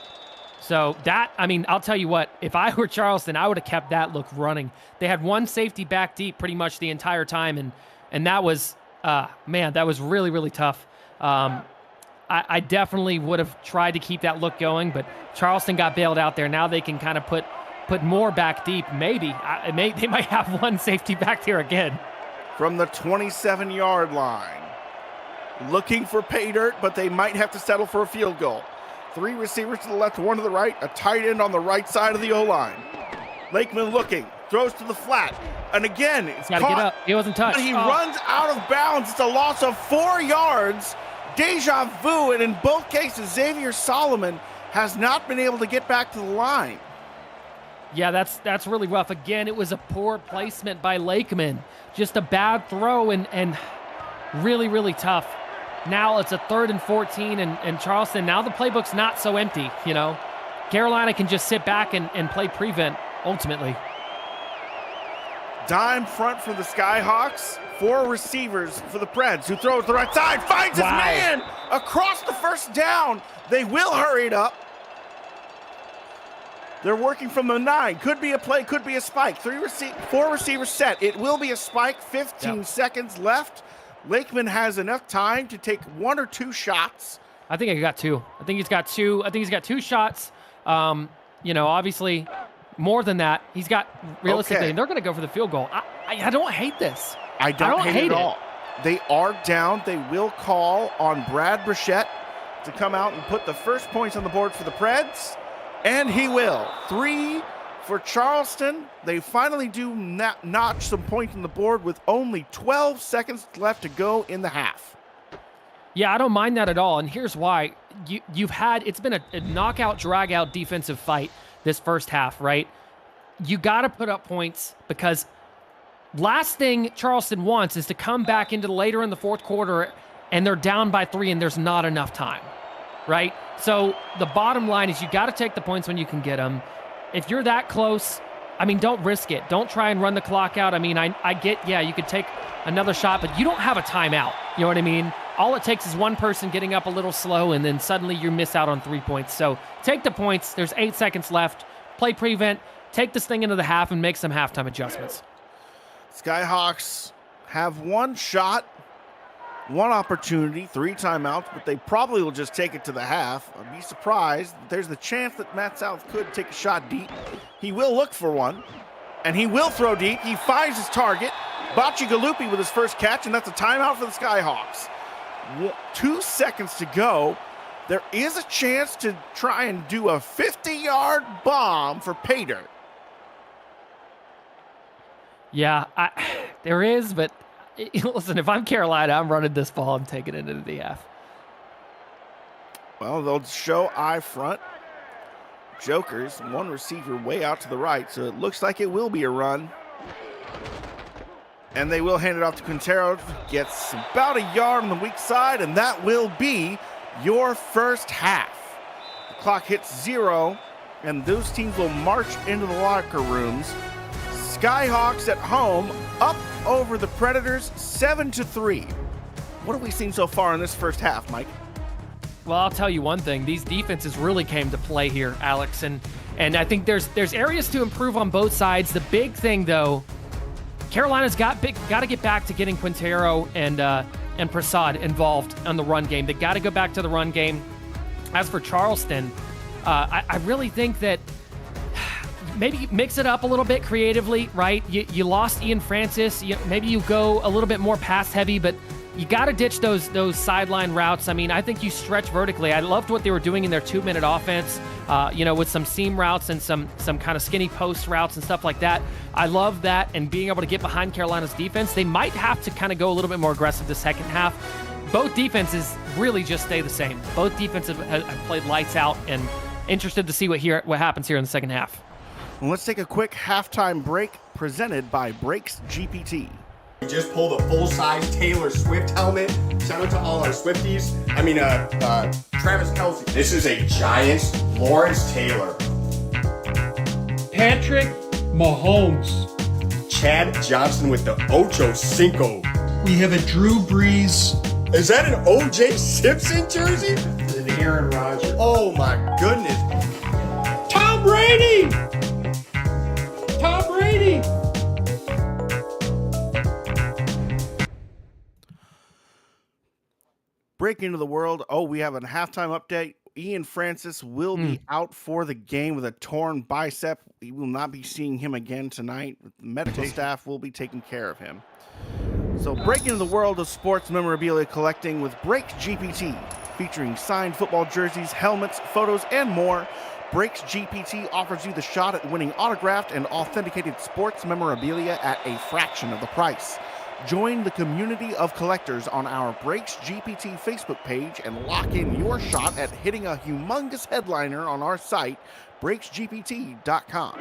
S2: So that, I mean, I'll tell you what, if I were Charleston, I would have kept that look running. They had one safety back deep pretty much the entire time, and that was, man, that was really, really tough. I definitely would have tried to keep that look going, but Charleston got bailed out there. Now they can kind of put more back deep. Maybe. They might have one safety back there again.
S1: From the 27-yard line. Looking for pay dirt, but they might have to settle for a field goal. 3 receivers to the left, 1 to the right, a tight end on the right side of the O-line. Lakeman looking, throws to the flat, and again, it's
S2: got to get up. He wasn't touched.
S1: But he runs out of bounds. It's a loss of 4 yards. Deja vu, and in both cases, Xavier Solomon has not been able to get back to the line.
S2: Yeah, that's really rough. Again, it was a poor placement by Lakeman. Just a bad throw and really, really tough. Now it's a 3rd and 14, and Charleston, now the playbook's not so empty, Carolina can just sit back and play prevent, ultimately.
S1: Dime front for the Skyhawks. 4 receivers for the Preds, who throws the right side, finds his man across the first down. They will hurry it up. They're working from the 9. Could be a play, could be a spike. 4 receivers set. It will be a spike. 15 seconds left. Lakeman has enough time to take 1 or 2 shots.
S2: I think he got 2. I think he's got 2 shots. Obviously more than that. He's got realistically, and they're going to go for the field goal. I don't hate this.
S1: I don't hate it at all. They are down. They will call on Brad Brichette to come out and put the first points on the board for the Preds, and he will. 3 for Charleston. They finally do notch some points on the board with only 12 seconds left to go in the half.
S2: Yeah, I don't mind that at all. And here's why. It's been a knockout, drag-out defensive fight this first half, right? You got to put up points because last thing Charleston wants is to come back into later in the fourth quarter and they're down by 3 and there's not enough time, right? So the bottom line is you got to take the points when you can get them. If you're that close, I mean, don't risk it. Don't try and run the clock out. I mean, I get, yeah, you could take another shot, but you don't have a timeout. You know what I mean? All it takes is one person getting up a little slow, and then suddenly you miss out on 3 points. So take the points. There's 8 seconds left. Play prevent. Take this thing into the half and make some halftime adjustments.
S1: Skyhawks have one shot, one opportunity, 3 timeouts, but they probably will just take it to the half. I'd be surprised. There's the chance that Matt South could take a shot deep. He will look for one, and he will throw deep. He finds his target. Bocce Galupi with his first catch, and that's a timeout for the Skyhawks. 2 seconds to go. There is a chance to try and do a 50-yard bomb for Pater.
S2: Yeah, there is, but listen, if I'm Carolina, I'm running this ball and taking it into the half.
S1: Well, they'll show I front. Jokers, one receiver way out to the right, so it looks like it will be a run. And they will hand it off to Quintero. Gets about a yard on the weak side, and that will be your first half. The clock hits 0, and those teams will march into the locker rooms. Skyhawks at home, up over the Predators, 7-3. What have we seen so far in this first half, Mike?
S2: Well, I'll tell you one thing. These defenses really came to play here, Alex, and I think there's areas to improve on both sides. The big thing, though, Carolina's got to get back to getting Quintero and Prasad involved on the run game. They got to go back to the run game. As for Charleston, I really think that maybe mix it up a little bit creatively, right? You lost Ian Francis. Maybe you go a little bit more pass heavy, but you got to ditch those sideline routes. I mean, I think you stretch vertically. I loved what they were doing in their 2-minute offense, with some seam routes and some kind of skinny post routes and stuff like that. I love that, and being able to get behind Carolina's defense. They might have to kind of go a little bit more aggressive the second half. Both defenses really just stay the same. Both defenses have played lights out, and interested to see what happens here in the second half.
S1: Well, let's take a quick halftime break presented by Brakes GPT.
S3: We just pulled a full-size Taylor Swift helmet. Shout out to all our Swifties. Travis Kelce. This is a Giants Lawrence Taylor.
S4: Patrick Mahomes.
S3: Chad Johnson with the Ocho Cinco.
S4: We have a Drew Brees.
S3: Is that an O.J. Simpson jersey?
S4: An Aaron Rodgers.
S3: Oh my goodness.
S4: Tom Brady! Tom Brady!
S1: Breaking into the world. Oh, we have a halftime update. Ian Francis will be out for the game with a torn bicep. We will not be seeing him again tonight. The medical staff will be taking care of him. So breaking into the world of sports memorabilia collecting with Brakes GPT, featuring signed football jerseys, helmets, photos, and more. Brakes GPT offers you the shot at winning autographed and authenticated sports memorabilia at a fraction of the price. Join the community of collectors on our Brakes GPT Facebook page and lock in your shot at hitting a humongous headliner on our site, brakesgpt.com.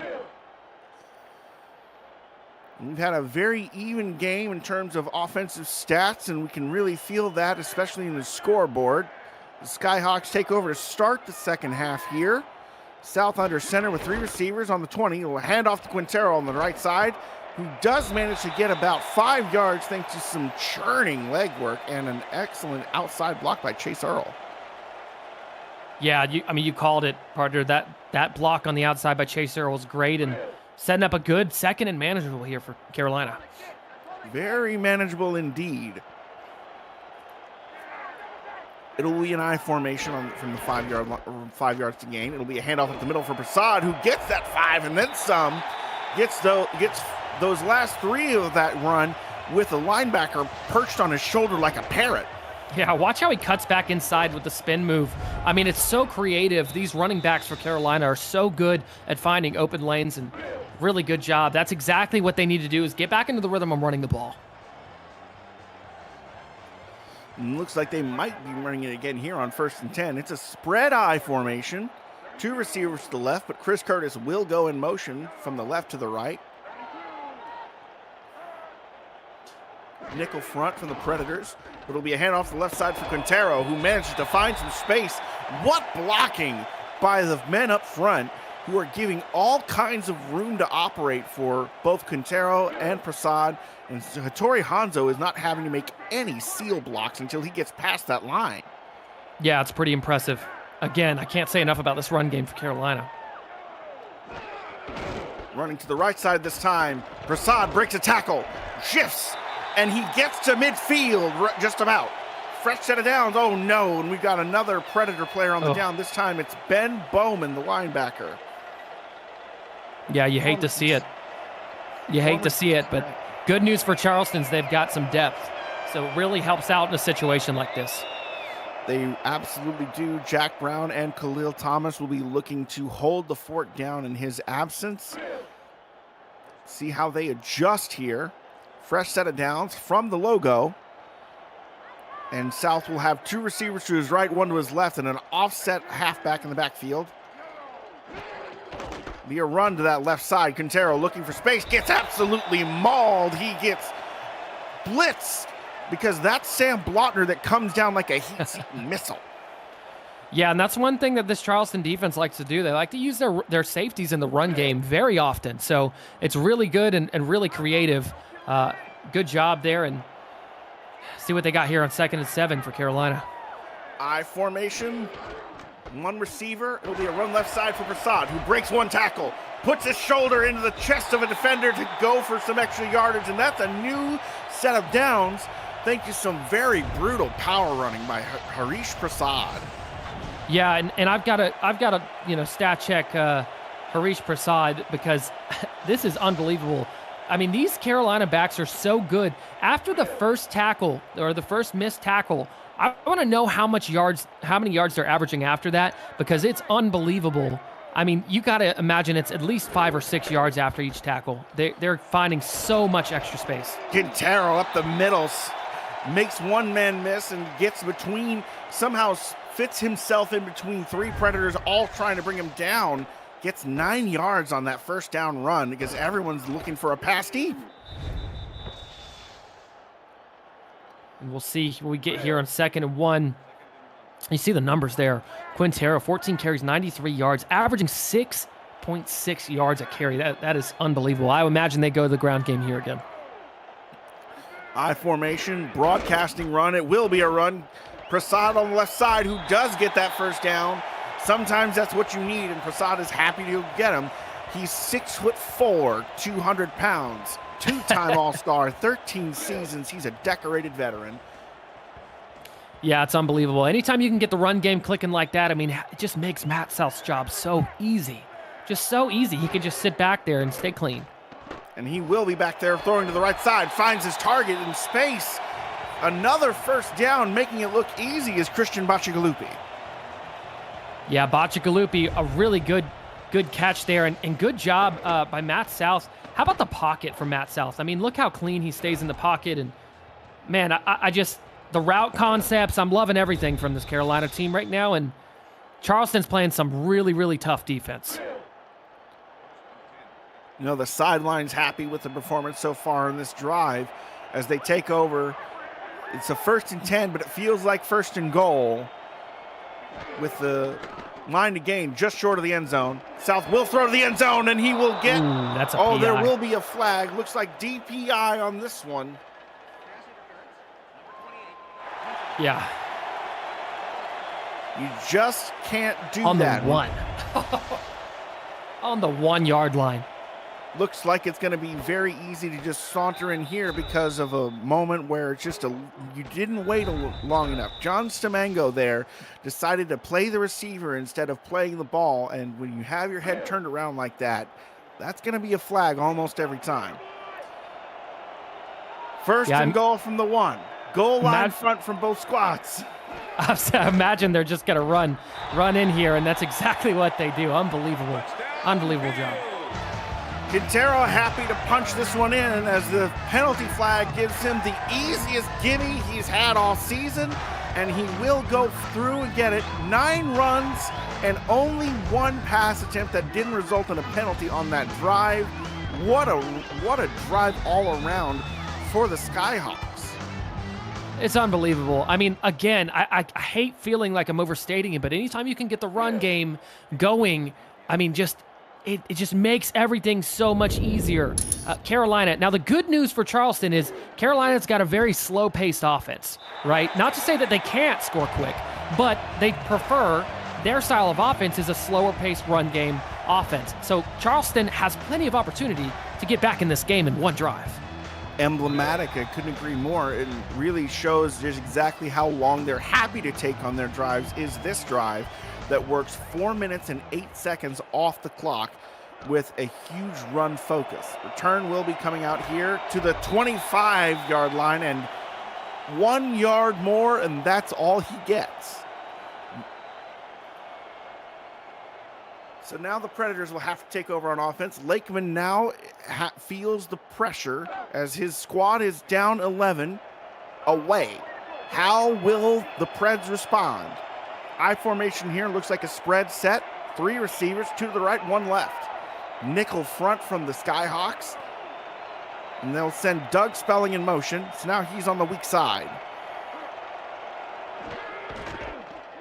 S1: We've had a very even game in terms of offensive stats, and we can really feel that, especially in the scoreboard. The Skyhawks take over to start the second half here. South under center with 3 receivers on the 20. Will hand off to Quintero on the right side, who does manage to get about 5 yards thanks to some churning legwork and an excellent outside block by Chase Earl.
S2: Yeah, you called it, partner. That block on the outside by Chase Earl was great and setting up a good second and manageable here for Carolina.
S1: Very manageable indeed. It'll be an I formation from the 5 yards to gain. It'll be a handoff up the middle for Prasad, who gets that 5 and then some. Gets those last 3 of that run with a linebacker perched on his shoulder like a parrot.
S2: Yeah, watch how he cuts back inside with the spin move. I mean, it's so creative. These running backs for Carolina are so good at finding open lanes, and really good job. That's exactly what they need to do, is get back into the rhythm of running the ball.
S1: And looks like they might be running it again here on 1st and 10. It's a spread eye formation. 2 receivers to the left, but Chris Curtis will go in motion from the left to the right. Nickel front from the Predators. It'll be a handoff to the left side for Quintero, who manages to find some space. What blocking by the men up front, who are giving all kinds of room to operate for both Quintero and Prasad. And Hattori Hanzo is not having to make any seal blocks until he gets past that line.
S2: Yeah, it's pretty impressive. Again, I can't say enough about this run game for Carolina.
S1: Running to the right side this time. Prasad breaks a tackle, shifts, and he gets to midfield just about. Fresh set of downs. Oh no, and we've got another Predator player on the down. This time it's Ben Bowman, the linebacker.
S2: Yeah, you hate to see it. You hate to see it, but good news for Charleston's they've got some depth. So it really helps out in a situation like this.
S1: They absolutely do. Jack Brown and Khalil Thomas will be looking to hold the fort down in his absence. See how they adjust here. Fresh set of downs from the logo. And South will have 2 receivers to his right, 1 to his left, and an offset halfback in the backfield. Be a run to that left side. Quintero looking for space, gets absolutely mauled. He gets blitzed because that's Sam Blotner that comes down like a heat-seeking missile.
S2: Yeah, and that's one thing that this Charleston defense likes to do. They like to use their safeties in the run game very often. So it's really good and really creative. Good job there, and see what they got here on 2nd and 7 for Carolina.
S1: I formation. 1 receiver. It'll be a run left side for Prasad, who breaks 1 tackle, puts his shoulder into the chest of a defender to go for some extra yardage, and that's a new set of downs. Thanks to some very brutal power running by Harish Prasad.
S2: Yeah, and I've got to stat check Harish Prasad because this is unbelievable. I mean, these Carolina backs are so good. After the first tackle or the first missed tackle, I want to know how many yards they're averaging after that, because it's unbelievable. I mean, you got to imagine it's at least 5 or 6 yards after each tackle. They're finding so much extra space.
S1: Quintero up the middle, makes 1 man miss and gets between, somehow fits himself in between 3 Predators, all trying to bring him down. Gets 9 yards on that first down run because everyone's looking for a pass deep.
S2: And we'll see what we get here on 2nd and 1. You see the numbers there. Quintero, 14 carries, 93 yards, averaging 6.6 yards a carry. That is unbelievable. I would imagine they go to the ground game here again.
S1: I formation, broadcasting run. It will be a run. Prasad on the left side, who does get that first down. Sometimes that's what you need, and Prasad is happy to get him. He's 6'4", 200 pounds, 2-time All-Star, 13 seasons. He's a decorated veteran.
S2: Yeah, it's unbelievable. Anytime you can get the run game clicking like that, I mean, it just makes Matt South's job so easy. Just so easy. He can just sit back there and stay clean.
S1: And he will be back there throwing to the right side, finds his target in space. Another first down, making it look easy, is Christian Bacigalupi.
S2: Yeah, Bacigalupi, a really good catch there, and good job by Matt South. How about the pocket for Matt South? I mean, look how clean he stays in the pocket, and man, I just, the route concepts, I'm loving everything from this Carolina team right now, and Charleston's playing some really, really tough defense.
S1: You know, the sideline's happy with the performance so far in this drive as they take over. It's a 1st and 10, but it feels like 1st and goal with the line to gain just short of the end zone. South will throw to the end zone, and he will get...
S2: Ooh, that's a
S1: PI. There will be a flag. Looks like DPI on this one.
S2: Yeah.
S1: You just can't do
S2: on
S1: that.
S2: On the 1. On the 1 yard line.
S1: Looks like it's going to be very easy to just saunter in here because of a moment where it's just you didn't wait long enough. John Stamango there decided to play the receiver instead of playing the ball, and when you have your head turned around like that, that's going to be a flag almost every time. First and goal from the 1. Goal line front from both squads.
S2: I imagine they're just going to run in here, and that's exactly what they do. Unbelievable. Unbelievable job.
S1: Quintero happy to punch this one in as the penalty flag gives him the easiest gimme he's had all season, and he will go through and get it. 9 runs and only 1 pass attempt that didn't result in a penalty on that drive. What a drive all around for the Skyhawks.
S2: It's unbelievable. I mean, again, I hate feeling like I'm overstating it, but anytime you can get the run game going, I mean, it just makes everything so much easier. Carolina. Now, the good news for Charleston is Carolina's got a very slow-paced offense, right? Not to say that they can't score quick, but they prefer their style of offense is a slower-paced run game offense. So Charleston has plenty of opportunity to get back in this game in one drive.
S1: Emblematic, I couldn't agree more. It really shows just exactly how long they're happy to take on their drives is this drive that works 4 minutes and 8 seconds off the clock with a huge run focus. Return will be coming out here to the 25-yard line, and 1 yard more, and that's all he gets. So now the Predators will have to take over on offense. Lakeman now feels the pressure as his squad is down 11 away. How will the Preds respond? I formation here looks like a spread set. 3 receivers, 2 to the right, 1 left. Nickel front from the Skyhawks. And they'll send Doug Spelling in motion. So now he's on the weak side.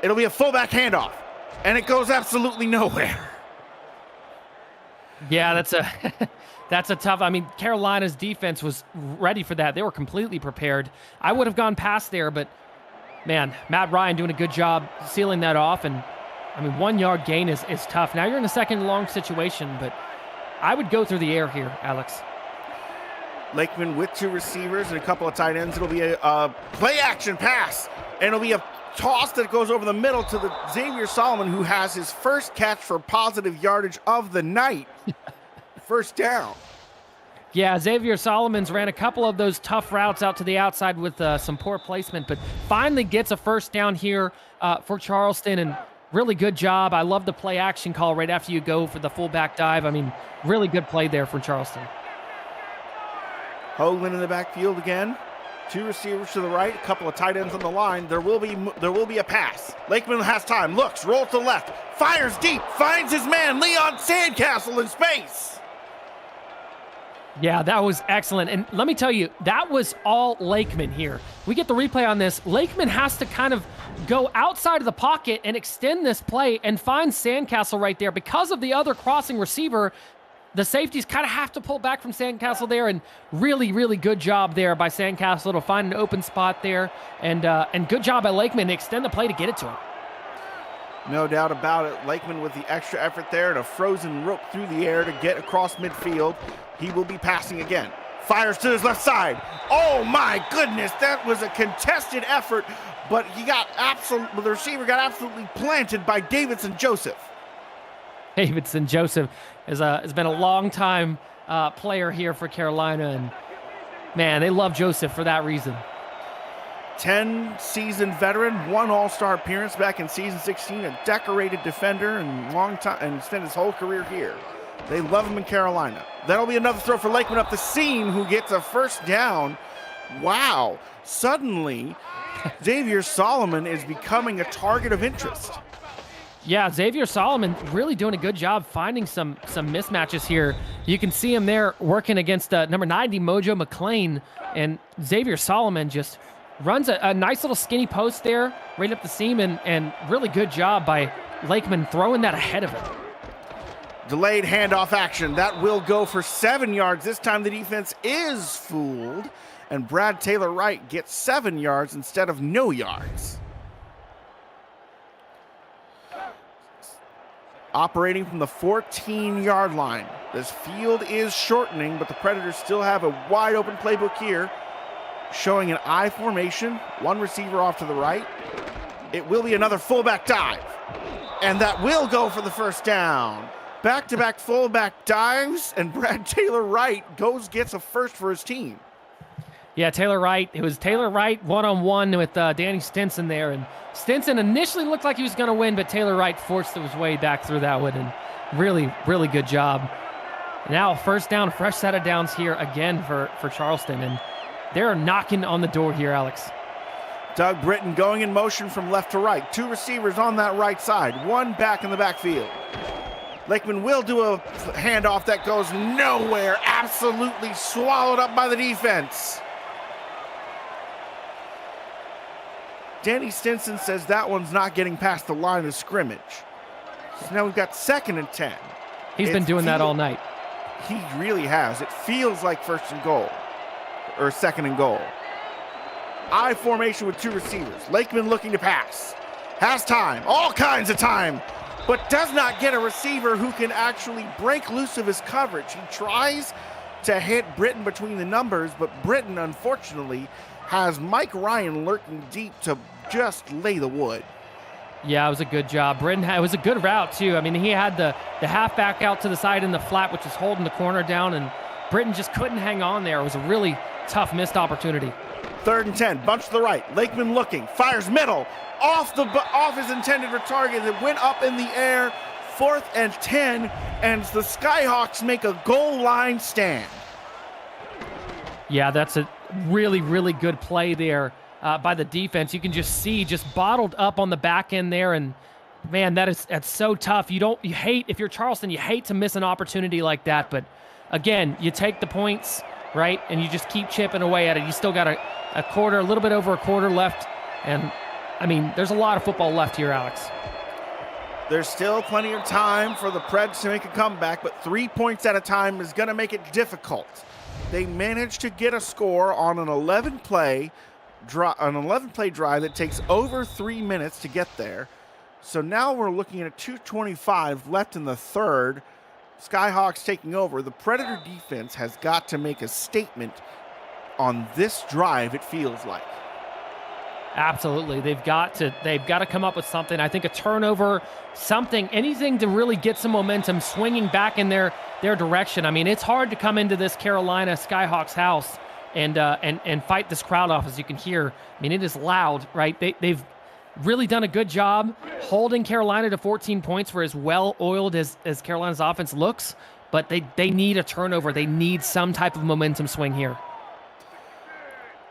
S1: It'll be a fullback handoff. And it goes absolutely nowhere.
S2: Yeah, that's a tough. I mean, Carolina's defense was ready for that. They were completely prepared. I would have gone past there, but man, Matt Ryan doing a good job sealing that off. And I mean, 1 yard gain is tough. Now you're in a second and long situation, but I would go through the air here, Alex.
S1: Lakeman with 2 receivers and a couple of tight ends. It'll be a play action pass, and it'll be a toss that goes over the middle to the Xavier Solomon, who has his first catch for positive yardage of the night. First down.
S2: Yeah, Xavier Solomon's ran a couple of those tough routes out to the outside with some poor placement, but finally gets a first down here for Charleston, and really good job. I love the play action call right after you go for the fullback dive. I mean, really good play there for Charleston.
S1: Hoagland in the backfield again. 2 receivers to the right, a couple of tight ends on the line. There will be a pass. Lakeman has time, looks, rolls to the left, fires deep, finds his man, Leon Sandcastle in space.
S2: Yeah, that was excellent. And let me tell you, that was all Lakeman here. We get the replay on this. Lakeman has to kind of go outside of the pocket and extend this play and find Sandcastle right there. Because of the other crossing receiver, the safeties kind of have to pull back from Sandcastle there, and really, really good job there by Sandcastle to find an open spot there, and good job by Lakeman to extend the play to get it to him.
S1: No doubt about it. Lakeman with the extra effort there and a frozen rope through the air to get across midfield. He will be passing again. Fires to his left side. Oh my goodness, that was a contested effort, but the receiver got absolutely planted by Davidson Joseph.
S2: Davidson Joseph has been a long time player here for Carolina, and man, they love Joseph for that reason.
S1: 10 seasoned veteran, 1 all-star appearance back in season 16, a decorated defender and long time, and spent his whole career here. They love him in Carolina. That'll be another throw for Lakeman up the seam, who gets a first down. Wow, suddenly Xavier Solomon is becoming a target of interest.
S2: Yeah, Xavier Solomon really doing a good job finding some mismatches here. You can see him there working against number 90, Mojo McLean, and Xavier Solomon just runs a nice little skinny post there right up the seam, and really good job by Lakeman throwing that ahead of him.
S1: Delayed handoff action. That will go for 7 yards. This time the defense is fooled, and Brad Taylor Wright gets 7 yards instead of no yards. Operating from the 14-yard line. This field is shortening, but the Predators still have a wide open playbook here, showing an I formation, 1 receiver off to the right. It will be another fullback dive, and that will go for the first down. Back-to-back fullback dives, and Brad Taylor Wright gets a first for his team.
S2: Yeah, Taylor Wright. It was Taylor Wright one-on-one with Danny Stinson there, and Stinson initially looked like he was going to win, but Taylor Wright forced his way back through that one, and really, really good job. Now first down, fresh set of downs here again for Charleston, and they're knocking on the door here, Alex.
S1: Doug Britton going in motion from left to right. 2 receivers on that right side, 1 back in the backfield. Lakeman will do a handoff that goes nowhere, absolutely swallowed up by the defense. Danny Stinson says that one's not getting past the line of scrimmage. So now we've got 2nd and 10.
S2: He's been doing that all night.
S1: He really has. It feels like 1st and goal, or 2nd and goal. I formation with 2 receivers. Lakeman looking to pass. Has time, all kinds of time, but does not get a receiver who can actually break loose of his coverage. He tries to hit Britton between the numbers, but Britton, unfortunately, has Mike Ryan lurking deep to just lay the wood.
S2: Yeah, it was a good job. Britton, it was a good route, too. I mean, he had the halfback out to the side in the flat, which was holding the corner down, and Britton just couldn't hang on there. It was a really tough missed opportunity.
S1: 3rd and 10, bunch to the right. Lakeman looking, fires middle, off his intended target. It went up in the air. 4th and 10, and the Skyhawks make a goal line stand.
S2: Yeah, that's a really, really good play there by the defense. You can just see just bottled up on the back end there, and man, that's so tough. You hate, if you're Charleston, you hate to miss an opportunity like that, but again, you take the points, right, and you just keep chipping away at it. You still got a quarter, a little bit over a quarter left, and I mean, there's a lot of football left here, Alex.
S1: There's still plenty of time for the Preds to make a comeback, but 3 points at a time is going to make it difficult. They managed to get a score on an 11-play drive that takes over 3 minutes to get there. So now we're looking at 2:25 left in the 3rd. Skyhawks taking over. The Predator defense has got to make a statement on this drive, it feels like.
S2: Absolutely. They've got to come up with something. I think a turnover, something, anything to really get some momentum swinging back in their direction. I mean, it's hard to come into this Carolina Skyhawks house and fight this crowd off, as you can hear. I mean, it is loud, right? They've really done a good job holding Carolina to 14 points for as well-oiled as Carolina's offense looks, but they need a turnover. They need some type of momentum swing here.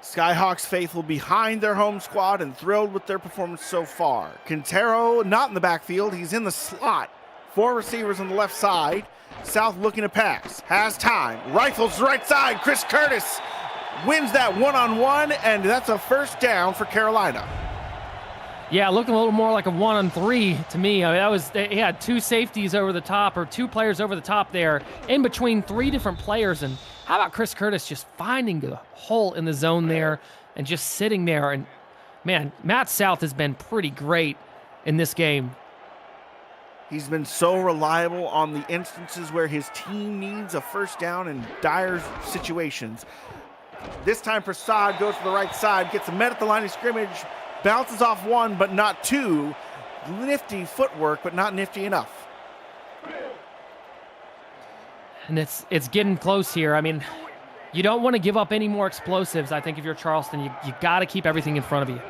S1: Skyhawks faithful behind their home squad and thrilled with their performance so far. Quintero not in the backfield, he's in the slot. 4 receivers on the left side. South looking to pass, has time, rifles right side. Chris Curtis wins that one-on-one, and that's a 1st down for Carolina.
S2: Yeah, looking a little more like a 1-on-3 to me. I mean, he had 2 safeties over the top, or 2 players over the top there, in between 3 different players. And how about Chris Curtis just finding the hole in the zone there and just sitting there? And man, Matt South has been pretty great in this game.
S1: He's been so reliable on the instances where his team needs a 1st down in dire situations. This time Prasad goes to the right side, gets met at the line of scrimmage, bounces off 1 but not 2. Nifty footwork, but not nifty enough.
S2: And it's getting close here. I mean, you don't want to give up any more explosives. I think if you're Charleston, you got to keep everything in front of you.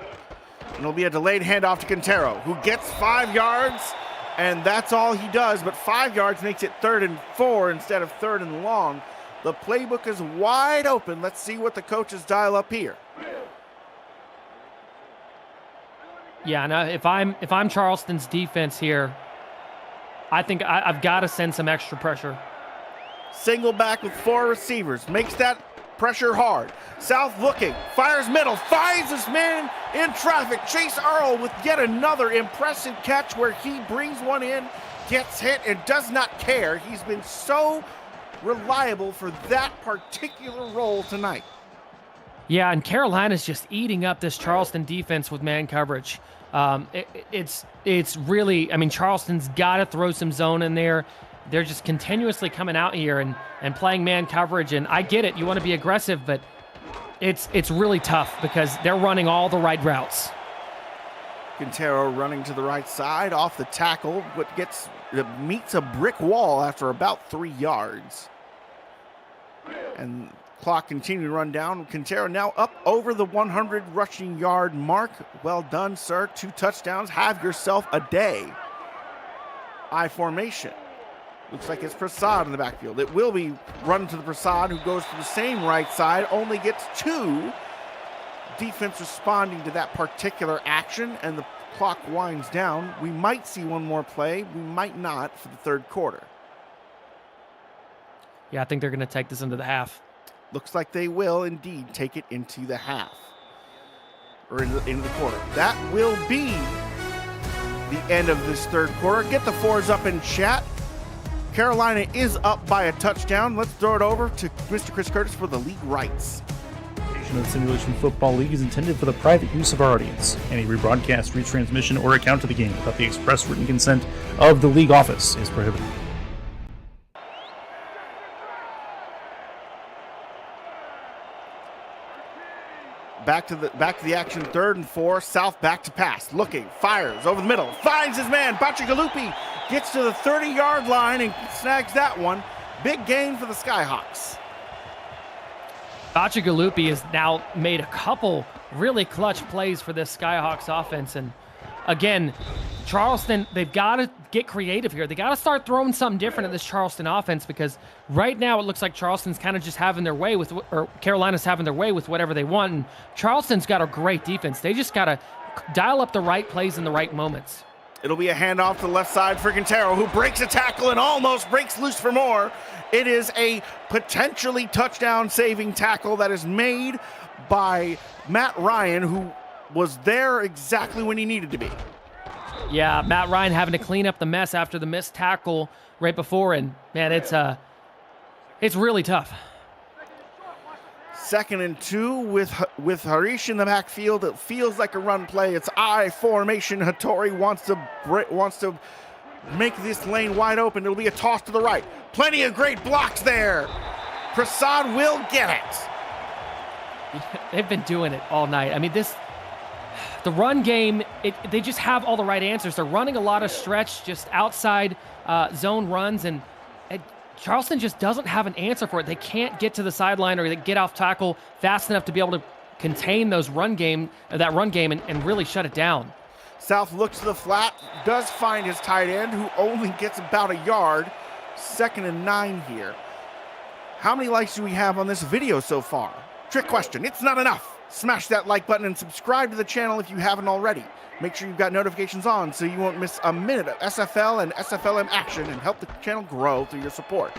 S1: And it'll be a delayed handoff to Quintero, who gets 5 yards, and that's all he does. But 5 yards makes it 3rd and 4 instead of 3rd and long. The playbook is wide open. Let's see what the coaches dial up here.
S2: Yeah, now if I'm Charleston's defense here, I think I've got to send some extra pressure.
S1: Single back with 4 receivers, makes that pressure hard. South looking, fires middle, finds his man in traffic. Chase Earl with yet another impressive catch where he brings one in, gets hit, and does not care. He's been so reliable for that particular role tonight.
S2: Yeah, and Carolina's just eating up this Charleston defense with man coverage. It's really, I mean, Charleston's got to throw some zone in there. They're just continuously coming out here and playing man coverage, and I get it. You want to be aggressive, but it's really tough because they're running all the right routes.
S1: Quintero running to the right side off the tackle, but meets a brick wall after about 3 yards. And clock continuing to run down. Quintero now up over the 100 rushing yard mark. Well done, sir. 2 touchdowns. Have yourself a day. I formation. Looks like it's Prasad in the backfield. It will be run to the Prasad, who goes to the same right side, only gets 2. Defense responding to that particular action, and the clock winds down. We might see one more play. We might not for the third quarter.
S2: Yeah, I think they're going to take this into the half.
S1: Looks like they will indeed take it into the half. Or into the quarter. That will be the end of this third quarter. Get the 4s up in chat. Carolina is up by a touchdown. Let's throw it over to Mr. Chris Curtis for the league rights.
S5: The Simulation Football League is intended for the private use of our audience. Any rebroadcast, retransmission, or account of the game without the express written consent of the league office is prohibited.
S1: Back to the action, 3rd and 4. South back to pass. Looking, fires over the middle, finds his man. Bacigalupi gets to the 30-yard line and snags that one. Big gain for the Skyhawks.
S2: Bacigalupi has now made a couple really clutch plays for this Skyhawks offense. And again, Charleston, they've got to get creative here. They got to start throwing something different at this Charleston offense, because right now it looks like Charleston's kind of just having their way with, or Carolina's having their way with whatever they want. And Charleston's got a great defense. They just got to dial up the right plays in the right moments.
S1: It'll be a handoff to the left side for Quintero, who breaks a tackle and almost breaks loose for more. It is a potentially touchdown-saving tackle that is made by Matt Ryan, who was there exactly when he needed to be.
S2: Yeah, Matt Ryan having to clean up the mess after the missed tackle right before, and man, it's really tough.
S1: 2nd and 2 with Harish in the backfield. It feels like a run play. It's I formation. Hattori wants to make this lane wide open. It'll be a toss to the right. Plenty of great blocks there. Prasad will get it.
S2: They've been doing it all night. I mean, the run game, they just have all the right answers. They're running a lot of stretch, just outside zone runs, and Charleston just doesn't have an answer for it. They can't get to the sideline or get off tackle fast enough to be able to contain that run game and really shut it down.
S1: South looks to the flat, does find his tight end, who only gets about a yard. 2nd and 9 here. How many likes do we have on this video so far? Trick question. It's not enough. Smash that like button and subscribe to the channel if you haven't already. Make sure you've got notifications on so you won't miss a minute of SFL and SFLM action, and help the channel grow through your support.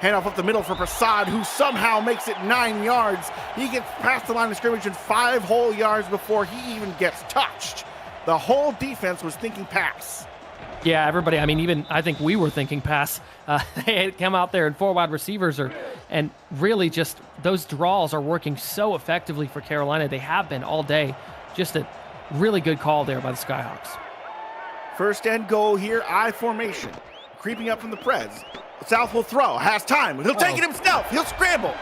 S1: Handoff up the middle for Prasad, who somehow makes it 9 yards. He gets past the line of scrimmage in 5 whole yards before he even gets touched. The whole defense was thinking pass.
S2: Yeah, everybody, I mean, even I think we were thinking pass. They had come out there and 4 wide receivers and really just those draws are working so effectively for Carolina. They have been all day. Just a really good call there by the Skyhawks.
S1: 1st and goal here, I formation. Creeping up from the Preds. South will throw, has time. He'll take it himself. He'll scramble.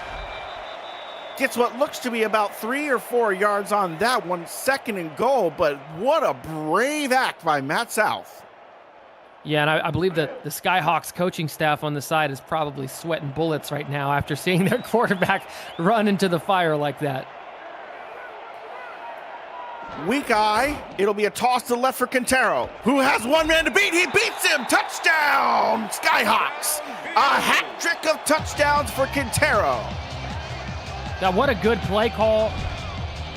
S1: Gets what looks to be about 3 or 4 yards on that one. 2nd and goal, but what a brave act by Matt South.
S2: Yeah, and I believe that the Skyhawks coaching staff on the side is probably sweating bullets right now after seeing their quarterback run into the fire like that.
S1: Weak eye. It'll be a toss to the left for Quintero, who has one man to beat. He beats him. Touchdown, Skyhawks. A hat trick of touchdowns for Quintero.
S2: Now, what a good play call.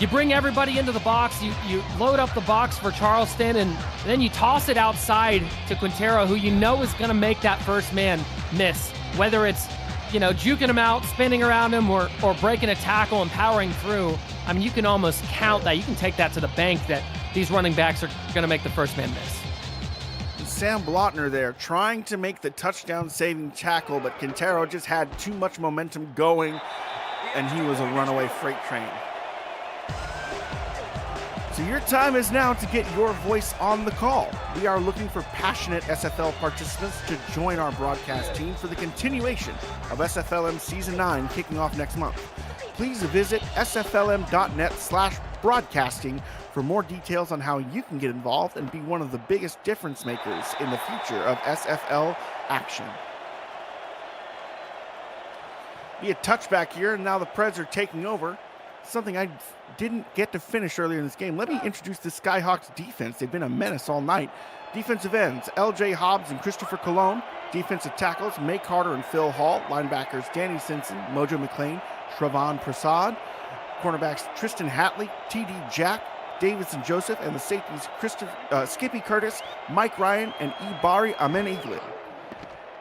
S2: You bring everybody into the box, you load up the box for Charleston, and then you toss it outside to Quintero, who you know is going to make that first man miss. Whether it's, juking him out, spinning around him, or breaking a tackle and powering through. I mean, you can almost count that. You can take that to the bank that these running backs are going to make the first man miss.
S1: Sam Blotner there trying to make the touchdown-saving tackle, but Quintero just had too much momentum going, and he was a runaway freight train. So your time is now to get your voice on the call. We are looking for passionate SFL participants to join our broadcast team for the continuation of SFLM Season 9 kicking off next month. Please visit sflm.net/broadcasting for more details on how you can get involved and be one of the biggest difference makers in the future of SFL action. Be a touchback here, and now the Preds are taking over. something I didn't get to finish earlier in this game. Let me introduce the Skyhawks defense. They've been a menace all night. Defensive ends, L.J. Hobbs and Christopher Colon. Defensive tackles, May Carter and Phil Hall. Linebackers, Danny Simpson, Mojo McLean, Shravan Prasad. Cornerbacks, Tristan Hatley, T.D. Jack, Davidson Joseph, and the safeties, Skippy Curtis, Mike Ryan, and Ibari Amen Eaglin.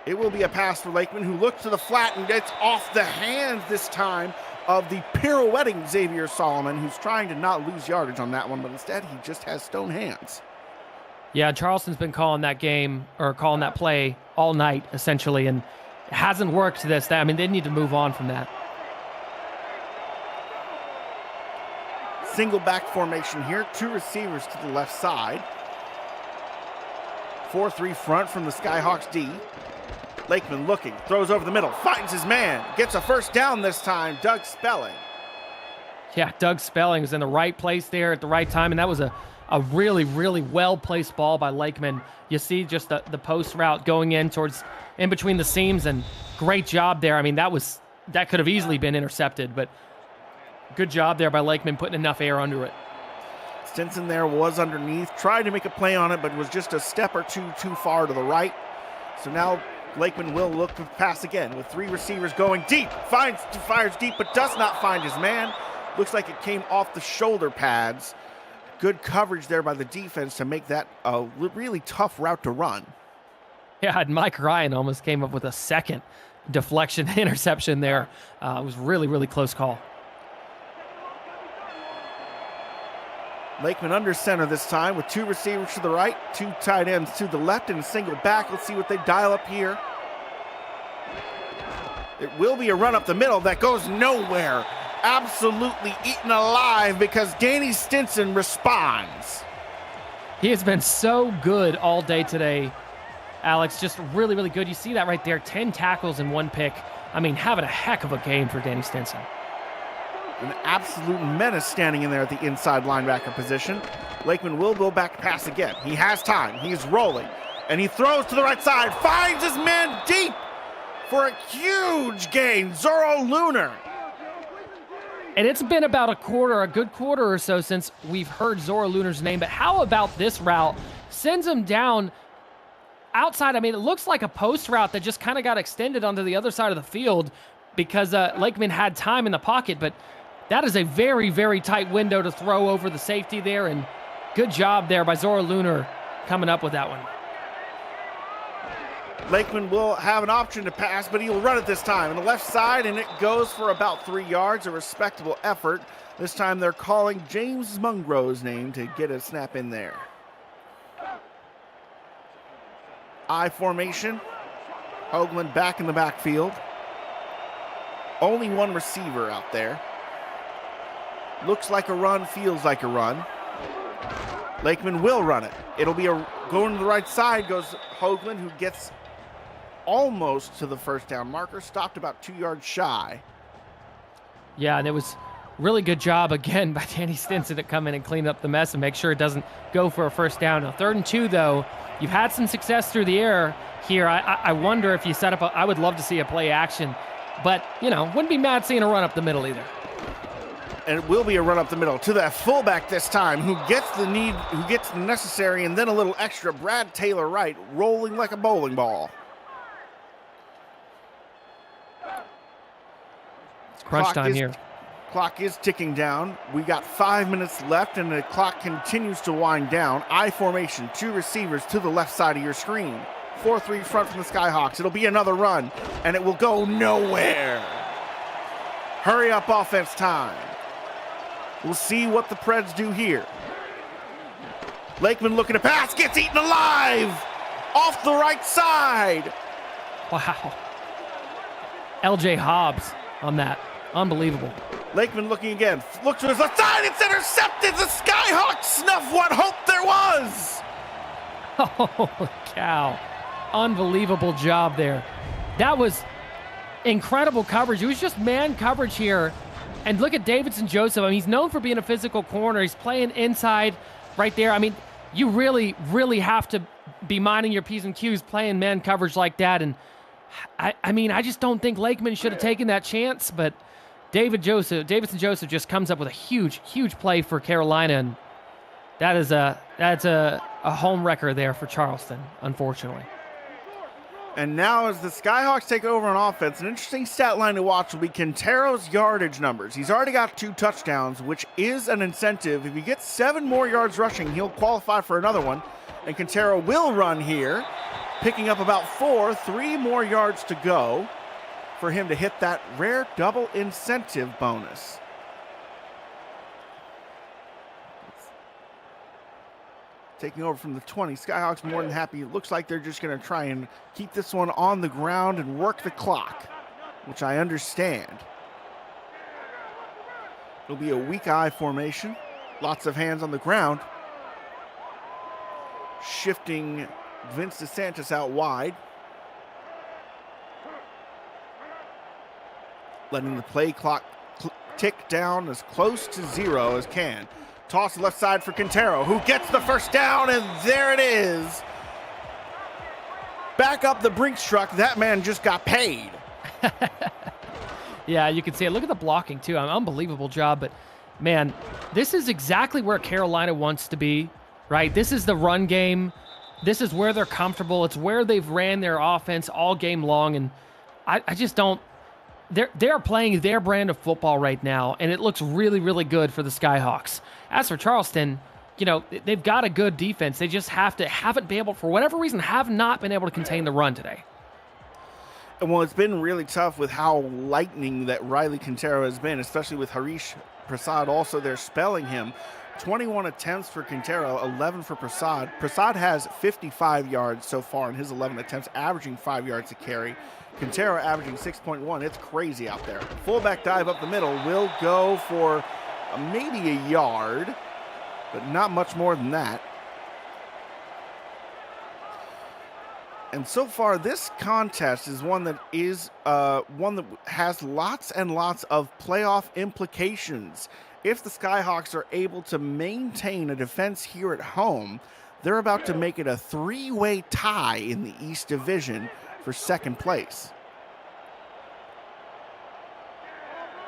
S1: It will be a pass for Lakeman, who looks to the flat and gets off the hands this time of the pirouetting Xavier Solomon, who's trying to not lose yardage on that one, but instead he just has stone hands.
S2: Yeah, Charleston's been calling that game, or calling that play all night, essentially, and it hasn't worked to this. I mean, they need to move on from that.
S1: Single back formation here, 2 receivers to the left side. 4-3 front from the Skyhawks D. Lakeman looking, throws over the middle, finds his man, gets a first down this time, Doug Spelling.
S2: Yeah, Doug Spelling was in the right place there at the right time, and that was a really, really well-placed ball by Lakeman. You see just the post route going in between the seams, and great job there. I mean, that could have easily been intercepted, but good job there by Lakeman putting enough air under it.
S1: Stinson there was underneath, tried to make a play on it, but was just a step or two too far to the right. So now Lakeman will look to pass again with 3 receivers going deep. Fires deep, but does not find his man. Looks like it came off the shoulder pads. Good coverage there by the defense to make that a really tough route to run.
S2: Yeah, and Mike Ryan almost came up with a second deflection interception there. It was really, really close call.
S1: Lakeman under center this time with 2 receivers to the right, 2 tight ends to the left, and a single back. Let's see what they dial up here. It will be a run up the middle that goes nowhere. Absolutely eaten alive because Danny Stinson responds.
S2: He has been so good all day today, Alex. Just really, really good. You see that right there, 10 tackles and 1 pick. I mean, having a heck of a game for Danny Stinson.
S1: An absolute menace standing in there at the inside linebacker position. Lakeman will go back pass again. He has time. He's rolling. And he throws to the right side. Finds his man deep for a huge gain. Zorro Lunar.
S2: And it's been about a good quarter or so since we've heard Zorro Lunar's name. But how about this route? Sends him down outside. I mean, it looks like a post route that just kind of got extended onto the other side of the field because Lakeman had time in the pocket. But that is a very, very tight window to throw over the safety there, and good job there by Zorro Lunar coming up with that one.
S1: Lakeman will have an option to pass, but he will run it this time on the left side, and it goes for about 3 yards, a respectable effort. This time they're calling James Mungro's name to get a snap in there. I formation. Hoagland back in the backfield. Only 1 receiver out there. Looks like a run, feels like a run. Lakeman will run it. It'll be going to the right side goes Hoagland, who gets almost to the first down marker, stopped about 2 yards shy.
S2: Yeah, and it was really good job again by Danny Stinson to come in and clean up the mess and make sure it doesn't go for a first down. Now, 3rd and 2, though, you've had some success through the air here. I wonder if you set up I would love to see a play action, but, wouldn't be mad seeing a run up the middle either.
S1: And it will be a run up the middle to that fullback this time, who gets the necessary, and then a little extra. Brad Taylor Wright rolling like a bowling ball.
S2: It's crunch time here.
S1: Clock is ticking down. We got 5 minutes left, and the clock continues to wind down. I formation, 2 receivers to the left side of your screen. 4-3 front from the Skyhawks. It'll be another run, and it will go nowhere. Hurry up offense time. We'll see what the Preds do here. Lakeman looking to pass, gets eaten alive off the right side.
S2: Wow. L.J. Hobbs on that. Unbelievable.
S1: Lakeman looking again. Looks to his left side. It's intercepted. The Skyhawks snuff what hope there was.
S2: Holy cow. Unbelievable job there. That was incredible coverage. It was just man coverage here. And look at Davidson Joseph. I mean, he's known for being a physical corner. He's playing inside right there. I mean, you really, really have to be minding your P's and Q's playing man coverage like that. And I mean, I just don't think Lakeman should have taken that chance, but Davidson Joseph just comes up with a huge play for Carolina, and that's a home wrecker there for Charleston, unfortunately.
S1: And now as the Skyhawks take over on offense, an interesting stat line to watch will be Quintero's yardage numbers. He's already got 2 touchdowns, which is an incentive. If he gets 7 more yards rushing, he'll qualify for another one. And Quintero will run here, picking up about 4, 3 more yards to go for him to hit that rare double incentive bonus. Taking over from the 20. Skyhawks more than happy. It looks like they're just going to try and keep this one on the ground and work the clock, which I understand. It'll be a weak eye formation. Lots of hands on the ground. Shifting Vince DeSantis out wide. Letting the play clock tick down as close to 0 as can. Toss left side for Quintero, who gets the first down, and there it is. Back up the Brinks truck. That man just got paid.
S2: Yeah, you can see it. Look at the blocking, too. An unbelievable job. But, man, this is exactly where Carolina wants to be, right? This is the run game. This is where they're comfortable. It's where they've ran their offense all game long. And I just don't – they're playing their brand of football right now, and it looks really, really good for the Skyhawks. As for Charleston, you know, they've got a good defense. They just have not been able to contain the run today.
S1: And well, it's been really tough with how lightning that Riley Quintero has been, especially with Harish Prasad also there spelling him. 21 attempts for Quintero, 11 for Prasad. Prasad has 55 yards so far in his 11 attempts, averaging 5 yards a carry. Quintero averaging 6.1. It's crazy out there. Fullback dive up the middle will go for maybe a yard, but not much more than that. And so far, this contest is one that has lots and lots of playoff implications. If the Skyhawks are able to maintain a defense here at home, they're about to make it a 3-way tie in the East Division for second place.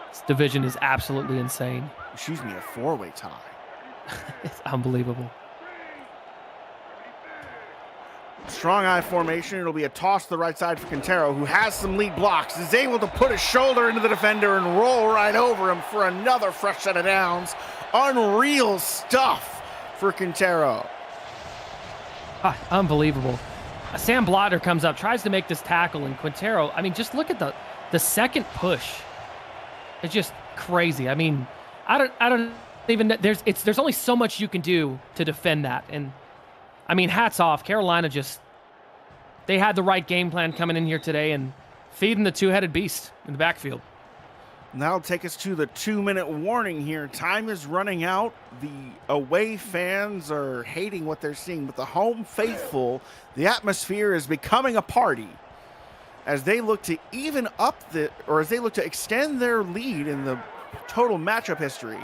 S2: This division is absolutely insane.
S1: Excuse me, a 4-way tie.
S2: It's unbelievable.
S1: Strong eye formation. It'll be a toss to the right side for Quintero, who has some lead blocks, is able to put his shoulder into the defender and roll right over him for another fresh set of downs. Unreal stuff for Quintero.
S2: Unbelievable. Sam Blotter comes up, tries to make this tackle, and Quintero, I mean, just look at the second push. It's just crazy. I mean, I don't even, there's only so much you can do to defend that. And I mean, hats off. Carolina they had the right game plan coming in here today and feeding the two-headed beast in the backfield.
S1: And that'll take us to the 2-minute warning here. Time is running out. The away fans are hating what they're seeing, but the home faithful, the atmosphere is becoming a party as they look to as they look to extend their lead in the total matchup history.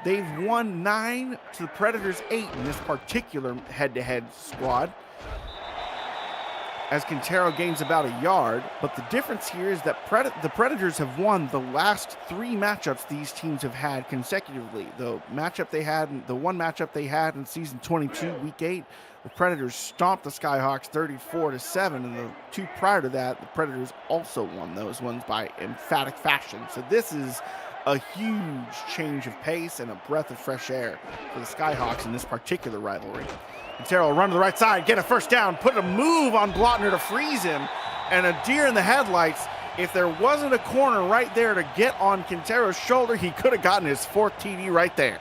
S1: They've won 9 to the Predators 8 in this particular head-to-head squad, as Quintero gains about a yard. But the difference here is that the Predators have won the last 3 matchups these teams have had consecutively. The one matchup they had in season 22, week 8, the Predators stomped the Skyhawks 34-7, and the 2 prior to that, the Predators also won those ones by emphatic fashion. So this is a huge change of pace and a breath of fresh air for the Skyhawks in this particular rivalry. Quintero will run to the right side, get a first down, put a move on Blotner to freeze him, and a deer in the headlights. If there wasn't a corner right there to get on Quintero's shoulder, he could have gotten his 4th TD right there.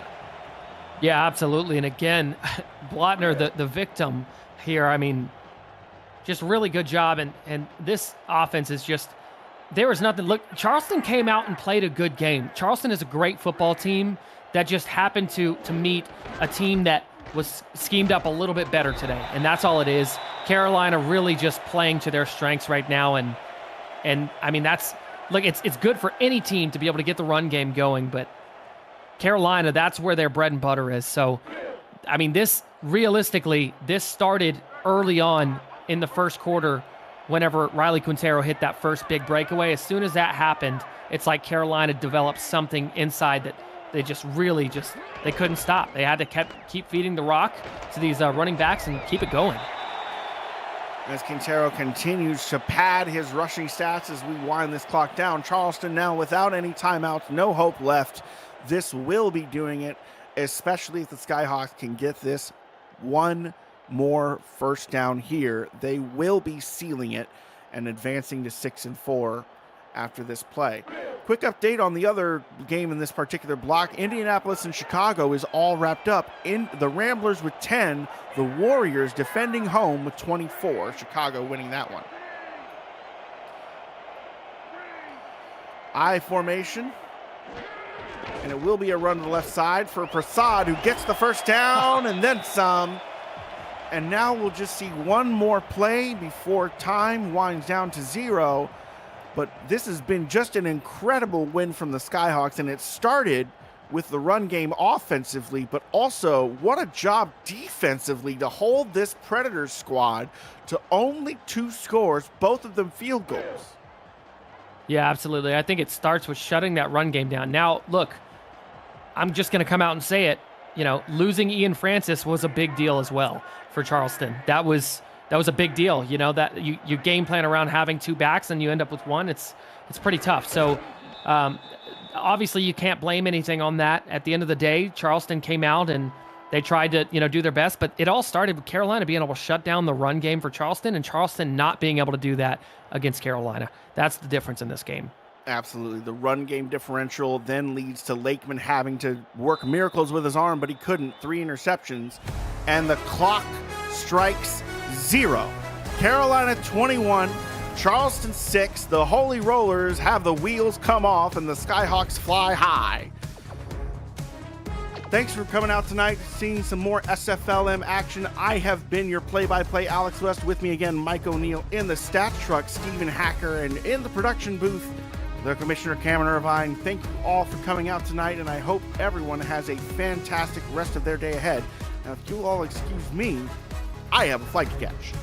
S2: Yeah, absolutely. And again, Blotner, the victim here, I mean, just really good job. And this offense is just, there was nothing. Look, Charleston came out and played a good game. Charleston is a great football team that just happened to meet a team that was schemed up a little bit better today. And that's all it is. Carolina really just playing to their strengths right now. And I mean, it's good for any team to be able to get the run game going, but Carolina, that's where their bread and butter is. So, I mean, this started early on in the first quarter whenever Riley Quintero hit that first big breakaway. As soon as that happened, it's like Carolina developed something inside that they just really they couldn't stop. They had to keep feeding the rock to these running backs and keep it going.
S1: As Quintero continues to pad his rushing stats as we wind this clock down. Charleston now without any timeouts, no hope left. This will be doing it, especially if the Skyhawks can get this one more first down here. They will be sealing it and advancing to 6-4 after this play. Quick update on the other game in this particular block. Indianapolis and Chicago is all wrapped up. In the Ramblers with 10, the Warriors defending home with 24. Chicago winning that one. I formation. And it will be a run to the left side for Prasad, who gets the first down and then some. And now we'll just see one more play before time winds down to 0. But this has been just an incredible win from the Skyhawks, and it started with the run game offensively, but also what a job defensively to hold this Predators squad to only 2 scores, both of them field goals.
S2: Yeah, absolutely. I think it starts with shutting that run game down. Now, look, I'm just going to come out and say it. You know, losing Ian Francis was a big deal as well for Charleston. That was a big deal. You know, that you game plan around having 2 backs and you end up with 1. It's pretty tough. So obviously you can't blame anything on that. At the end of the day, Charleston came out and they tried to, do their best, but it all started with Carolina being able to shut down the run game for Charleston and Charleston not being able to do that against Carolina. That's the difference in this game.
S1: Absolutely. The run game differential then leads to Lakeman having to work miracles with his arm, but he couldn't. 3 interceptions. And the clock strikes 0. Carolina 21, Charleston 6. The Holy Rollers have the wheels come off and the Skyhawks fly high. Thanks for coming out tonight, seeing some more SFLM action. I have been your play-by-play Alex West. With me again, Mike O'Neill in the stats truck, Stephen Hacker, and in the production booth, the Commissioner Cameron Irvine. Thank you all for coming out tonight, and I hope everyone has a fantastic rest of their day ahead. Now, if you'll all excuse me, I have a flight to catch.